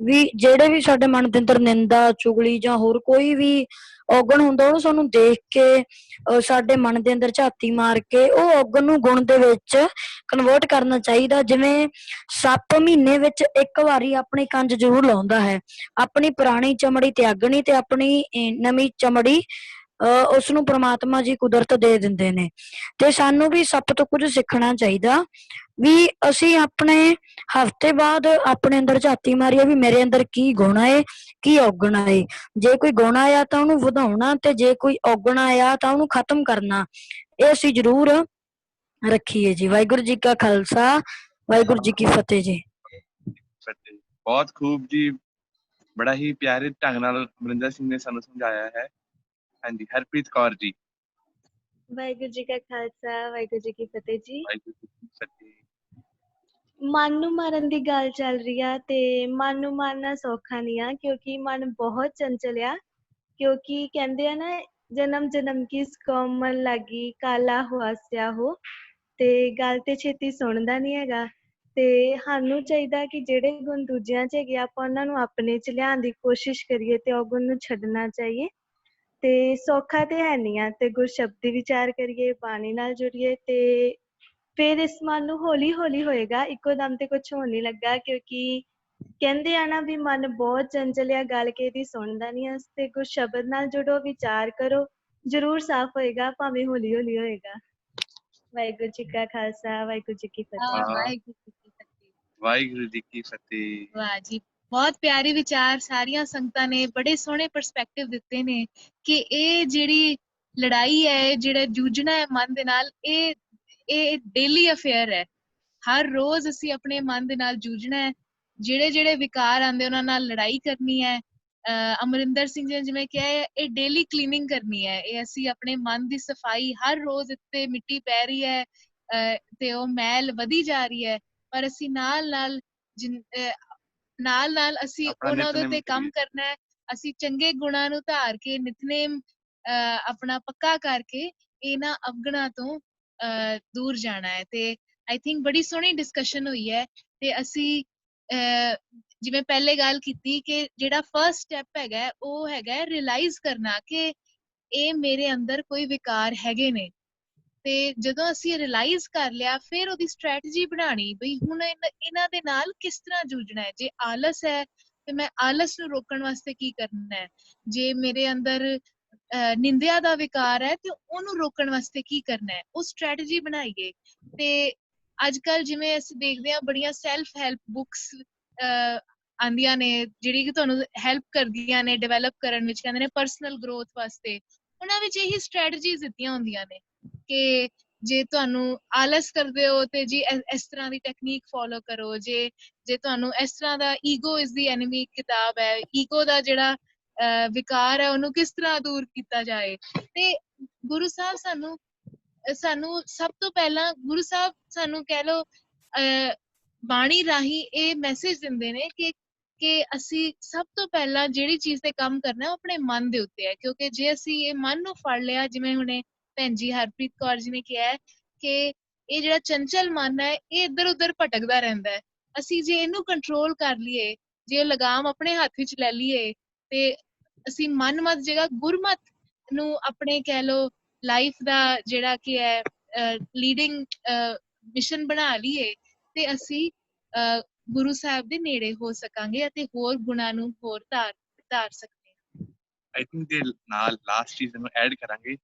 ਵੀ ਜਿਹੜੇ ਵੀ ਸਾਡੇ ਮਨ ਦੇ ਅੰਦਰ ਨਿੰਦਾ, ਚੁਗਲੀ ਜਾਂ ਹੋਰ ਕੋਈ ਵੀ ਔਗਣ ਹੁੰਦਾ ਉਹਨੂੰ ਸਾਨੂੰ ਦੇਖ ਕੇ ਸਾਡੇ ਮਨ ਦੇ ਅੰਦਰ ਝਾਤੀ ਮਾਰ ਕੇ ਉਹ ਔਗਣ ਨੂੰ ਗੁਣ ਦੇ ਵਿੱਚ ਕਨਵਰਟ ਕਰਨਾ ਚਾਹੀਦਾ। ਜਿਵੇਂ ਸੱਪ ਮਹੀਨੇ ਵਿੱਚ ਇੱਕ ਵਾਰੀ ਆਪਣੀ ਕੰਜ ਜ਼ਰੂਰ ਲਾਉਂਦਾ ਹੈ, ਆਪਣੀ ਪੁਰਾਣੀ ਚਮੜੀ ਤਿਆਗਣੀ ਤੇ ਆਪਣੀ ਨਵੀਂ ਚਮੜੀ ਉਸਨੂੰ ਪ੍ਰਮਾਤਮਾ ਜੀ ਕੁਦਰਤ ਦੇ ਦਿੰਦੇ ਨੇ। ਤੇ ਸਾਨੂੰ ਵੀ ਸੱਪ ਤੋਂ ਕੁਝ ਸਿੱਖਣਾ ਚਾਹੀਦਾ ਵੀ ਅਸੀਂ ਆਪਣੇ ਹਫ਼ਤੇ ਬਾਅਦ ਆਪਣੇ ਅੰਦਰ ਝਾਤੀ ਮਾਰੀਏ ਵੀ ਮੇਰੇ ਅੰਦਰ ਕੀ ਗੁਣ ਆਏ, ਕੀ ਔਗਣ ਆਏ। ਜੇ ਕੋਈ ਗੁਣ ਆਇਆ ਤਾਂ ਉਹਨੂੰ ਵਧਾਉਣਾ ਤੇ ਜੇ ਕੋਈ ਔਗਣ ਆਇਆ ਤਾਂ ਉਹਨੂੰ ਖਤਮ ਕਰਨਾ। ਇਹ ਅਸੀਂ ਜ਼ਰੂਰ ਰੱਖੀਏ ਜੀ। ਵਾਹਿਗੁਰੂ ਜੀ ਕਾ ਖਾਲਸਾ, ਵਾਹਿਗੁਰੂ ਜੀ ਕੀ ਫਤਿਹ ਜੀ। ਬਹੁਤ ਖੂਬ ਜੀ, ਬੜਾ ਹੀ ਪਿਆਰੇ ਢੰਗ ਨਾਲ ਅਮਰਿੰਦਰ ਸਿੰਘ ਨੇ ਸਾਨੂੰ ਸਮਝਾਇਆ ਹੈ। ਹਾਂਜੀ ਹਰਪ੍ਰੀਤ ਕੌਰ ਜੀ। ਵਾਹਿਗੁਰੂ ਜੀ ਕਾ ਖਾਲਸਾ ਵਾਹਿਗੁਰੂ ਜੀ ਕੀ ਫਤਿਹ ਜੀ। ਵਾਹਿਗੁਰੂ ਜੀ ਕੀ ਫਤਿਹ। ਮਨ ਨੂੰ ਮਾਰਨ ਦੀ ਗੱਲ ਚੱਲ ਰਹੀ ਆ ਤੇ ਮਨ ਨੂੰ ਮਾਰਨਾ ਸੌਖਾ ਨਹੀਂ ਆ ਕਿਉਂਕਿ ਮਨ ਬਹੁਤ ਚੰਚਲ ਆ। ਕਿਉਂਕਿ ਕਹਿੰਦੇ ਆ ਨਾ ਜਨਮ ਜਨਮ ਕੀ ਇਸ ਕੋਮਲ ਲਾਗੀ ਕਾਲਾ ਹੁਆਸਿਆ ਹੋ, ਤੇ ਗੱਲ ਤੇ ਛੇਤੀ ਸੁਣਦਾ ਨਹੀਂ ਹੈਗਾ। ਤੇ ਸਾਨੂੰ ਚਾਹੀਦਾ ਕਿ ਜਿਹੜੇ ਗੁਣ ਦੂਜਿਆਂ 'ਚ ਹੈਗੇ ਆਪਾਂ ਉਹਨਾਂ ਨੂੰ ਆਪਣੇ 'ਚ ਲਿਆਉਣ ਦੀ ਕੋਸ਼ਿਸ਼ ਕਰੀਏ ਤੇ ਔਗੁਣ ਨੂੰ ਛੱਡਣਾ ਚਾਹੀਏ। ਤੇ ਸੌਖਾ ਤੇ ਹੈ ਨਹੀਂ ਆ ਤੇ ਗੁਰਸ਼ਬਦੀ ਵਿਚਾਰ ਕਰੀਏ, ਬਾਣੀ ਨਾਲ ਜੁੜੀਏ ਤੇ ਫਿਰ ਇਸ ਮਨ ਨੂੰ ਹੌਲੀ ਹੌਲੀ ਹੋਏਗਾ, ਇੱਕੋ ਦਮ ਤੇ ਕੁਛ ਹੋਣ ਨਹੀਂ ਲੱਗਾ। ਕਿਉਂਕਿ ਕਹਿੰਦੇ ਆ ਨਾ ਵੀ ਮਨ ਬਹੁਤ ਚੰਚਲ ਆ, ਗੱਲ ਕਿਸੇ ਦੀ ਸੁਣਦਾ ਨਹੀਂ ਆ। ਤੇ ਗੁਰਸ਼ਬਦ ਨਾਲ ਜੁੜੋ, ਵਿਚਾਰ ਕਰੋ, ਜ਼ਰੂਰ ਸਾਫ਼ ਹੋਏਗਾ, ਭਾਵੇਂ ਹੌਲੀ ਹੌਲੀ ਹੋਏਗਾ। ਵਾਹਿਗੁਰੂ ਜੀ ਕਾ ਖਾਲਸਾ ਵਾਹਿਗੁਰੂ ਜੀ ਕੀ ਫਤਿਹ। ਵਾਹਿਗੁਰੂ ਜੀ ਕੀ ਫਤਿਹ। ਵਾਹਿਗੁਰੂ ਜੀ ਕੀ ਫਤਿਹ। ਵਾਹ ਜੀ, ਬਹੁਤ ਪਿਆਰੇ ਵਿਚਾਰ ਸਾਰੀਆਂ ਸੰਗਤਾਂ ਨੇ, ਬੜੇ ਸੋਹਣੇ ਪਰਸਪੈਕਟਿਵ ਦਿੱਤੇ ਨੇ ਕਿ ਇਹ ਜਿਹੜੀ ਲੜਾਈ ਹੈ, ਜਿਹੜਾ ਜੂਝਣਾ ਹੈ ਮਨ ਦੇ ਨਾਲ, ਇਹ ਡੇਲੀ ਅਫੇਅਰ ਹੈ। ਹਰ ਰੋਜ਼ ਅਸੀਂ ਆਪਣੇ ਮਨ ਦੇ ਨਾਲ ਜੂਝਣਾ ਹੈ। ਜਿਹੜੇ ਜਿਹੜੇ ਵਿਕਾਰ ਆਉਂਦੇ ਉਹਨਾਂ ਨਾਲ ਲੜਾਈ ਕਰਨੀ ਹੈ। ਅਮਰਿੰਦਰ ਸਿੰਘ ਜੀ ਨੇ ਜਿਵੇਂ ਕਿਹਾ ਹੈ, ਇਹ ਡੇਲੀ ਕਲੀਨਿੰਗ ਕਰਨੀ ਹੈ। ਇਹ ਅਸੀਂ ਆਪਣੇ ਮਨ ਦੀ ਸਫਾਈ, ਹਰ ਰੋਜ਼ ਇੱਥੇ ਮਿੱਟੀ ਪੈ ਰਹੀ ਹੈ ਤੇ ਉਹ ਮੈਲ ਵਧੀ ਜਾ ਰਹੀ ਹੈ, ਪਰ ਅਸੀਂ ਨਾਲ ਨਾਲ ਅਸੀਂ ਉਹਨਾਂ ਦੇ ਉੱਤੇ ਕੰਮ ਕਰਨਾ ਹੈ। ਅਸੀਂ ਚੰਗੇ ਗੁਣਾਂ ਨੂੰ ਧਾਰ ਕੇ ਨਿਤਨੇਮ ਆਪਣਾ ਪੱਕਾ ਕਰਕੇ ਇਹਨਾਂ ਅਵਗੁਣਾਂ ਤੋਂ ਦੂਰ ਜਾਣਾ ਹੈ। ਤੇ ਆਈ ਥਿੰਕ ਬੜੀ ਸੋਹਣੀ ਡਿਸਕਸ਼ਨ ਹੋਈ ਹੈ। ਤੇ ਅਸੀਂ ਜਿਵੇਂ ਪਹਿਲੇ ਗੱਲ ਕੀਤੀ ਕਿ ਜਿਹੜਾ ਫਰਸਟ ਸਟੈਪ ਹੈਗਾ ਉਹ ਹੈਗਾ ਰਿਅਲਾਈਜ਼ ਕਰਨਾ ਕਿ ਇਹ ਮੇਰੇ ਅੰਦਰ ਕੋਈ ਵਿਕਾਰ ਹੈਗੇ ਨੇ। ਤੇ ਜਦੋਂ ਅਸੀਂ ਰਿਅਲਾਈਜ਼ ਕਰ ਲਿਆ, ਫਿਰ ਉਹਦੀ ਸਟ੍ਰੈਟਜੀ ਬਣਾਣੀ ਬਈ ਹੁਣ ਇਹਨਾਂ ਦੇ ਨਾਲ ਕਿਸ ਤਰ੍ਹਾਂ ਜੂਝਣਾ ਹੈ। ਜੇ ਆਲਸ ਹੈ ਤੇ ਮੈਂ ਆਲਸ ਨੂੰ ਰੋਕਣ ਵਾਸਤੇ ਕੀ ਕਰਨਾ ਹੈ। ਜੇ ਮੇਰੇ ਅੰਦਰ ਨਿੰਦਿਆ ਦਾ ਵਿਕਾਰ ਹੈ ਤੇ ਉਹਨੂੰ ਰੋਕਣ ਵਾਸਤੇ ਕੀ ਕਰਨਾ ਹੈ, ਉਹ ਸਟ੍ਰੈਟਜੀ ਬਣਾਈਏ। ਤੇ ਅੱਜ ਕੱਲ ਜਿਵੇਂ ਅਸੀਂ ਦੇਖਦੇ ਹਾਂ ਬੜੀਆਂ ਸੈਲਫ ਹੈਲਪ ਬੁੱਕਸ ਆਉਂਦੀਆਂ ਨੇ ਜਿਹੜੀ ਕਿ ਤੁਹਾਨੂੰ ਹੈਲਪ ਕਰਦੀਆਂ ਨੇ ਡਿਵੈਲਪ ਕਰਨ ਵਿੱਚ, ਕਹਿੰਦੇ ਨੇ ਪਰਸਨਲ ਗਰੋਥ ਵਾਸਤੇ। ਉਹਨਾਂ ਵਿੱਚ ਇਹੀ ਸਟ੍ਰੈਟਜੀਜ਼ ਦਿੱਤੀਆਂ ਹੁੰਦੀਆਂ ਨੇ ਕਿ ਜੇ ਤੁਹਾਨੂੰ ਆਲਸ ਕਰਦੇ ਹੋ ਤੇ ਜੀ ਇਸ ਤਰ੍ਹਾਂ ਦੀ ਟੈਕਨੀਕ ਫੋਲੋ ਕਰੋ। ਜੇ ਤੁਹਾਨੂੰ ਇਸ ਤਰ੍ਹਾਂ ਦਾ ਈਗੋ ਇਜ਼ ਦੀ ਐਨਮੀ ਕਿਤਾਬ ਹੈ, ਈਗੋ ਦਾ ਜਿਹੜਾ ਵਿਕਾਰ ਹੈ ਉਹਨੂੰ ਕਿਸ ਤਰ੍ਹਾਂ ਦੂਰ ਕੀਤਾ ਜਾਏ। ਤੇ ਗੁਰੂ ਸਾਹਿਬ ਸਾਨੂੰ ਸਭ ਤੋਂ ਪਹਿਲਾਂ, ਗੁਰੂ ਸਾਹਿਬ ਸਾਨੂੰ ਕਹਿ ਲਓ ਬਾਣੀ ਰਾਹੀਂ ਇਹ ਮੈਸੇਜ ਦਿੰਦੇ ਨੇ ਕਿ ਅਸੀਂ ਸਭ ਤੋਂ ਪਹਿਲਾਂ ਜਿਹੜੀ ਚੀਜ਼ ਤੇ ਕੰਮ ਕਰਨਾ ਉਹ ਆਪਣੇ ਮਨ ਦੇ ਉੱਤੇ ਹੈ। ਕਿਉਂਕਿ ਜੇ ਅਸੀਂ ਇਹ ਮਨ ਨੂੰ ਫੜ ਲਿਆ, ਜਿਵੇਂ ਹੁਣੇ ਭੈਣ ਜੀ ਹਰਪ੍ਰੀਤ ਕੌਰ ਜੀ ਨੇ ਕਿਹਾ ਹੈ ਕਿ ਇਹ ਜਿਹੜਾ ਚੰਚਲ ਮਨ ਹੈ ਇਹ ਇੱਧਰ ਉੱਧਰ ਭਟਕਦਾ ਰਹਿੰਦਾ ਹੈ। ਅਸੀਂ ਜੇ ਇਹਨੂੰ ਕੰਟਰੋਲ ਕਰ ਲਈਏ, ਜੇ ਉਹ ਲਗਾਮ ਆਪਣੇ ਹੱਥ ਵਿੱਚ ਲੈ ਲਈਏ ਤੇ ਅਸੀਂ ਮਨਮਤ ਜਗ੍ਹਾ ਗੁਰਮਤ ਨੂੰ ਆਪਣੇ ਕਹਿ ਲਓ ਲਾਈਫ ਦਾ ਜਿਹੜਾ ਕਿ ਹੈ ਲੀਡਿੰਗ ਮਿਸ਼ਨ ਬਣਾ ਲਈਏ ਤੇ ਅਸੀਂ ਗੁਰੂ ਸਾਹਿਬ ਦੇ ਨੇੜੇ ਹੋ ਸਕਾਂਗੇ ਅਤੇ ਹੋਰ ਗੁਣਾਂ ਨੂੰ ਹੋਰ ਧਾਰ ਸਕਦੇ ਹਾਂ। ਆਈ ਥਿੰਕ ਦੇ ਨਾਲ ਲਾਸਟ ਚੀਜ਼ ਨੂੰ ਐਡ ਕਰਾਂਗੇ,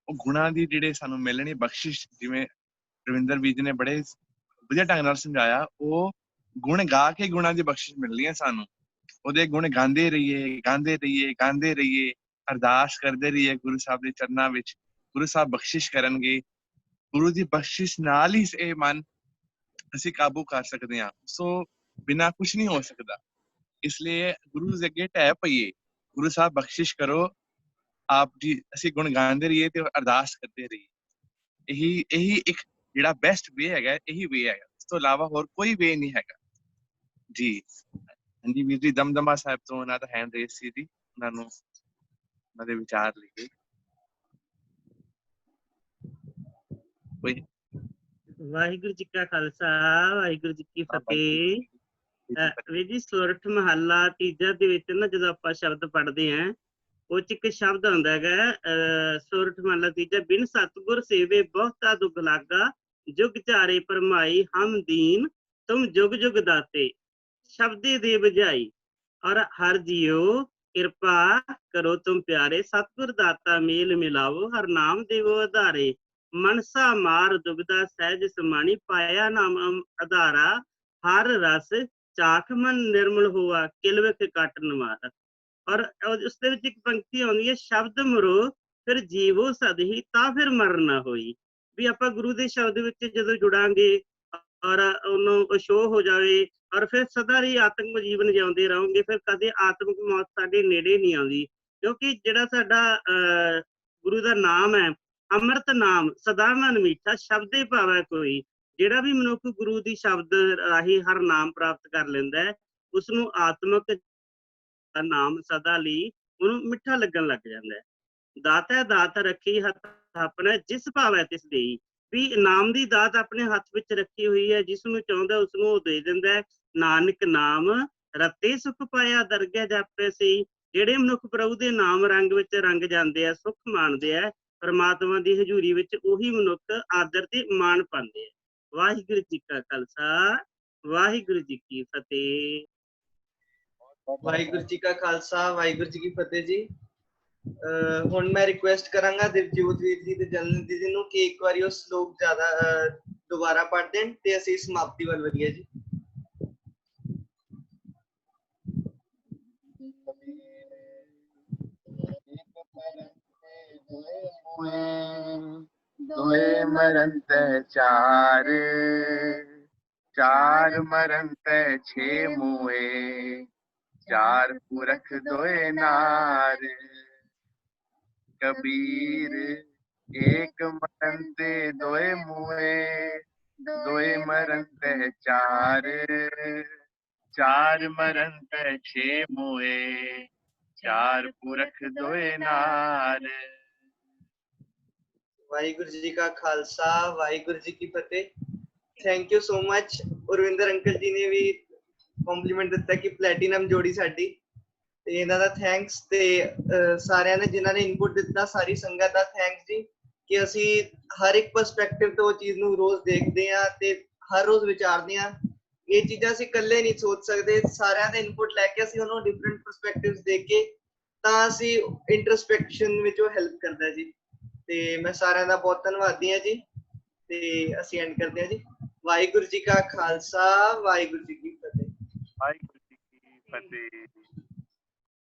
ਉਹ ਗੁਣਾਂ ਦੀ ਜਿਹੜੇ ਸਾਨੂੰ ਮਿਲਣੀ ਬਖਸ਼ਿਸ਼, ਜਿਵੇਂ ਰਵਿੰਦਰ ਵੀਰ ਜੀ ਨੇ ਬੜੇ ਵਧੀਆ ਢੰਗ ਨਾਲ ਸਮਝਾਇਆ, ਉਹ ਗੁਣ ਗਾ ਕੇ ਗੁਣਾਂ ਦੀ ਬਖਸ਼ਿਸ਼ ਮਿਲਣੀ ਹੈ ਸਾਨੂੰ। ਉਹਦੇ ਗੁਣ ਗਾਉਂਦੇ ਰਹੀਏ, ਗਾਉਂਦੇ ਰਹੀਏ, ਗਾਉਂਦੇ ਰਹੀਏ, ਅਰਦਾਸ ਕਰਦੇ ਰਹੀਏ ਗੁਰੂ ਸਾਹਿਬ ਦੇ ਚਰਨਾਂ ਵਿੱਚ। ਗੁਰੂ ਸਾਹਿਬ ਬਖਸ਼ਿਸ਼ ਕਰਨਗੇ। ਗੁਰੂ ਦੀ ਬਖਸ਼ਿਸ਼ ਨਾਲ ਹੀ ਇਹ ਮਨ ਅਸੀਂ ਕਾਬੂ ਕਰ ਸਕਦੇ ਹਾਂ। ਸੋ ਬਿਨਾਂ ਕੁਛ ਨਹੀਂ ਹੋ ਸਕਦਾ। ਇਸ ਲਈ ਗੁਰੂ ਦੇ ਅੱਗੇ ਢਹਿ ਪਈਏ, ਗੁਰੂ ਸਾਹਿਬ ਬਖਸ਼ਿਸ਼ ਕਰੋ ਆਪ ਜੀ, ਅਸੀਂ ਗੁਣ ਗਾਉਂਦੇ ਰਹੀਏ ਤੇ ਅਰਦਾਸ ਕਰਦੇ ਰਹੀਏ। ਇਹੀ ਇੱਕ ਜਿਹੜਾ ਬੈਸਟ ਵੇ ਹੈਗਾ, ਇਹੀ ਵੇ ਹੈਗਾ। ਇਸ ਤੋਂ ਇਲਾਵਾ ਹੋਰ ਕੋਈ ਵੇ ਨਹੀਂ ਹੈਗਾ ਜੀ। ਹਾਂਜੀ ਵੀਰ ਜੀ ਦਮਦਮਾ ਸਾਹਿਬ ਤੋਂ ਉਹਨਾਂ ਦਾ ਹੈਂਡ ਰੇਸ ਸੀ ਜੀ, ਉਹਨਾਂ ਨੂੰ ਉਹਨਾਂ ਦੇ ਵਿਚਾਰ ਲਿਖੇ ਕੋਈ। ਵਾਹਿਗੁਰੂ ਜੀ ਕਾ ਖਾਲਸਾ ਵਾਹਿਗੁਰੂ ਜੀ ਕੀ ਫਤਿਹ। ਵੀਰ ਜੀ ਸੋਰਠ ਮਹੱਲਾ ਤੀਜਾ ਦੇ ਵਿੱਚ ਨਾ ਜਦੋਂ ਆਪਾਂ ਸ਼ਬਦ ਪੜ੍ਹਦੇ ਹਾਂ, ਉਹ ਚ ਇੱਕ ਸ਼ਬਦ ਆਉਂਦਾ ਹੈਗਾ ਸੋਰਠ ਮਹੱਲਾ ਤੀਜਾ, ਬਿਨ ਸਤਿਗੁਰ ਸੇਵੇ ਬਹੁਤਾ ਦੁੱਖ ਲਾਗਾ, ਜੁਗ ਝਾਰੇ ਪਰਮਾਈ ਹਮ ਦੀਨ, ਤੁਮ ਜੁਗ ਜੁਗ ਦਾਤੇ ਸ਼ਬਦੇ ਦੇ ਬੁਝਾਈ, ਔਰ ਹਰ ਜੀਓ ਕਿਰਪਾ ਕਰੋ ਤੁਮ ਪਿਆਰੇ, ਸਤਿਗੁਰ ਦਾਤਾ ਮੇਲ ਮਿਲਾਵੋ, ਹਰ ਨਾਮ ਦੇਵੋ ਆਧਾਰੇ, ਮਨਸਾ ਮਾਰ ਦੁਬਿਧਾ ਸਹਿਜ ਸਮਾਣੀ, ਪਾਇਆ ਨਾਮ ਆਧਾਰਾ, ਹਰ ਰਸ ਚਾਖ ਮਨ ਨਿਰਮਲ ਹੋਆ, ਕਿਲਵਿਖ ਕੱਟ ਨਵਾਰਾ। ਔਰ ਉਸ ਦੇ ਵਿੱਚ ਇੱਕ ਪੰਕਤੀ ਆਉਂਦੀ ਹੈ, ਸ਼ਬਦ ਮਰੋ ਫਿਰ ਜੀਵੋ ਸਦਹੀ, ਤਾਂ ਫਿਰ ਮਰ ਨਾ ਹੋਈ। ਵੀ ਆਪਾਂ ਗੁਰੂ ਦੇ ਸ਼ਬਦ ਵਿੱਚ ਜਦੋਂ ਜੁੜਾਂਗੇ ਔਰ ਉਹਨੂੰ ਸ਼ੋਅ ਹੋ ਜਾਵੇ, ਔਰ ਫਿਰ ਸਦਾ ਹੀ ਆਤਮਿਕ ਜੀਵਨ ਜਿਉਂਦੇ ਰਹੋਗੇ, ਫਿਰ ਕਦੇ ਆਤਮਿਕ ਮੌਤ ਸਾਡੇ ਨੇੜੇ ਨਹੀਂ ਆਉਂਦੀ। ਕਿਉਂਕਿ ਜਿਹੜਾ ਸਾਡਾ ਗੁਰੂ ਦਾ ਨਾਮ ਹੈ ਅੰਮ੍ਰਿਤ ਨਾਮ ਸਦਾ ਮਨ ਮੀਠਾ ਸ਼ਬਦੇ ਭਾਵੈ ਕੋਈ। ਜਿਹੜਾ ਵੀ ਮਨੁੱਖ ਗੁਰੂ ਦੀ ਸ਼ਬਦ ਰਾਹੀਂ ਹਰ ਨਾਮ ਪ੍ਰਾਪਤ ਕਰ ਲੈਂਦਾ ਹੈ ਉਸ ਨੂੰ ਆਤਮਿਕ ਨਾਮ ਸਦਾ ਲਈ ਉਹਨੂੰ ਮਿੱਠਾ ਲੱਗਣ ਲੱਗ ਜਾਂਦਾ ਹੈ। ਦਾਤਾ ਦਾਤ ਰੱਖੀ ਹੱਥ ਆਪਣਾ ਜਿਸ ਭਾਵੈ ਤਿਸ ਦੇਈ। ਵੀ ਨਾਮ ਦੀ ਦਾਤ ਆਪਣੇ ਹੱਥ ਵਿੱਚ ਰੱਖੀ ਹੋਈ ਹੈ, ਜਿਸ ਨੂੰ ਚਾਹੁੰਦਾ ਉਸ ਨੂੰ ਉਹ ਦੇ ਦਿੰਦਾ ਹੈ। ਨਾਨਕ ਨਾਮ ਰਤੇ ਸੁਖ ਪਾਇਆ ਦਰਗਹਿ ਜਾਪੈ ਸਈ। ਜਿਹੜੇ ਮਨੁੱਖ ਪ੍ਰਭੂ ਦੇ ਨਾਮ ਰੰਗ ਵਿੱਚ ਰੰਗ ਜਾਂਦੇ ਆ, ਸੁੱਖ ਮਾਣਦੇ ਆ, ਪਰਮਾਤਮਾ ਦੀ ਹਜ਼ੂਰੀ ਵਿੱਚ ਉਹੀ ਮਨੁੱਖ ਆਦਰ ਤੇ ਮਾਣ ਪਾਉਂਦੇ ਆ। ਵਾਹਿਗੁਰੂ ਜੀ ਕਾ ਖਾਲਸਾ, ਵਾਹਿਗੁਰੂ ਜੀ ਕੀ ਫਤਿਹ। ਵਾਹਿਗੁਰੂ ਜੀ ਕਾ ਖਾਲਸਾ, ਵਾਹਿਗੁਰੂ ਜੀ ਕੀ ਫਤਿਹ ਜੀ। ਹੁਣ ਮੈਂ ਰਿਕੁਐਸਟ ਕਰਾਂਗਾ ਦਿਵਜੋਤ ਵੀਰ ਜੀ ਤੇ ਜਨਨ ਦੀਦੀ ਨੂੰ ਕਿ ਇੱਕ ਵਾਰੀ ਉਹ ਸ਼ਲੋਕ ਜ਼ਿਆਦਾ ਦੁਬਾਰਾ ਪੜ੍ਹ ਦੇਣ ਤੇ ਅਸੀਂ ਸਮਾਪਤੀ ਵੱਲ ਵਧੀਏ ਜੀ। ਦੋਏ ਮਰਨ ਤੈ ਚਾਰ, ਚਾਰ ਮਰਨ ਤੈ ਛੇ ਮੂਏ, ਚਾਰ ਪੁਰਖ ਦੋਏ ਨਾਰ। कबीर एक मरण ते दोए मुए, दोए मरण ते चार, चार मरण ते छे मुए, चार पुरख दोए नार। ਵਾਹਿਗੁਰੂ ਜੀ ਕਾ ਖਾਲਸਾ, ਵਾਹਿਗੁਰੂ ਜੀ ਕੀ ਫਤਿਹ। Thank you so much. Urvinder uncle ji ਨੇ ਵੀ ਕੰਪਲੀਮੈਂਟ ਦਿੱਤਾ ਕਿ ਪਲੈਟੀਨਮ ਜੋੜੀ ਸਾਡੀ, ਤੇ ਇਹਨਾਂ ਦਾ ਥੈਂਕਸ। ਤੇ ਸਾਰਿਆਂ ਨੇ ਜਿਨ੍ਹਾਂ ਨੇ ਇਨਪੁਟ ਦਿੱਤਾ, ਸਾਰੀ ਸੰਗਤ ਦਾ ਥੈਂਕਸ ਜੀ ਕਿ ਅਸੀਂ ਹਰ ਇੱਕ ਪਰਸਪੈਕਟਿਵ ਤੋਂ ਉਹ ਚੀਜ਼ ਨੂੰ ਰੋਜ਼ ਦੇਖਦੇ ਹਾਂ ਤੇ ਹਰ ਰੋਜ਼ ਵਿਚਾਰਦੇ ਹਾਂ। ਇਹ ਚੀਜ਼ਾਂ ਅਸੀਂ ਇਕੱਲੇ ਨਹੀਂ ਸੋਚ ਸਕਦੇ, ਸਾਰਿਆਂ ਦੇ ਇਨਪੁਟ ਲੈ ਕੇ ਅਸੀਂ ਉਹਨੂੰ ਡਿਫਰੈਂਟ ਪਰਸਪੈਕਟਿਵਸ ਦੇਖ ਕੇ ਤਾਂ ਅਸੀਂ ਇੰਟਰਸਪੈਕਸ਼ਨ ਵਿੱਚ ਉਹ ਹੈਲਪ ਕਰਦਾ ਜੀ। ਤੇ ਮੈਂ ਸਾਰਿਆਂ ਦਾ ਬਹੁਤ ਧੰਨਵਾਦੀ ਹਾਂ ਜੀ। ਤੇ ਅਸੀਂ ਐਂਡ ਕਰਦੇ ਹਾਂ ਜੀ। ਵਾਹਿਗੁਰੂ ਜੀ ਕਾ ਖਾਲਸਾ, ਵਾਹਿਗੁਰੂ ਜੀ ਕੀ ਫਤਿਹ। ਵਾਹਿਗੁਰੂ ਜੀ ਕੀ ਫਤਿਹ।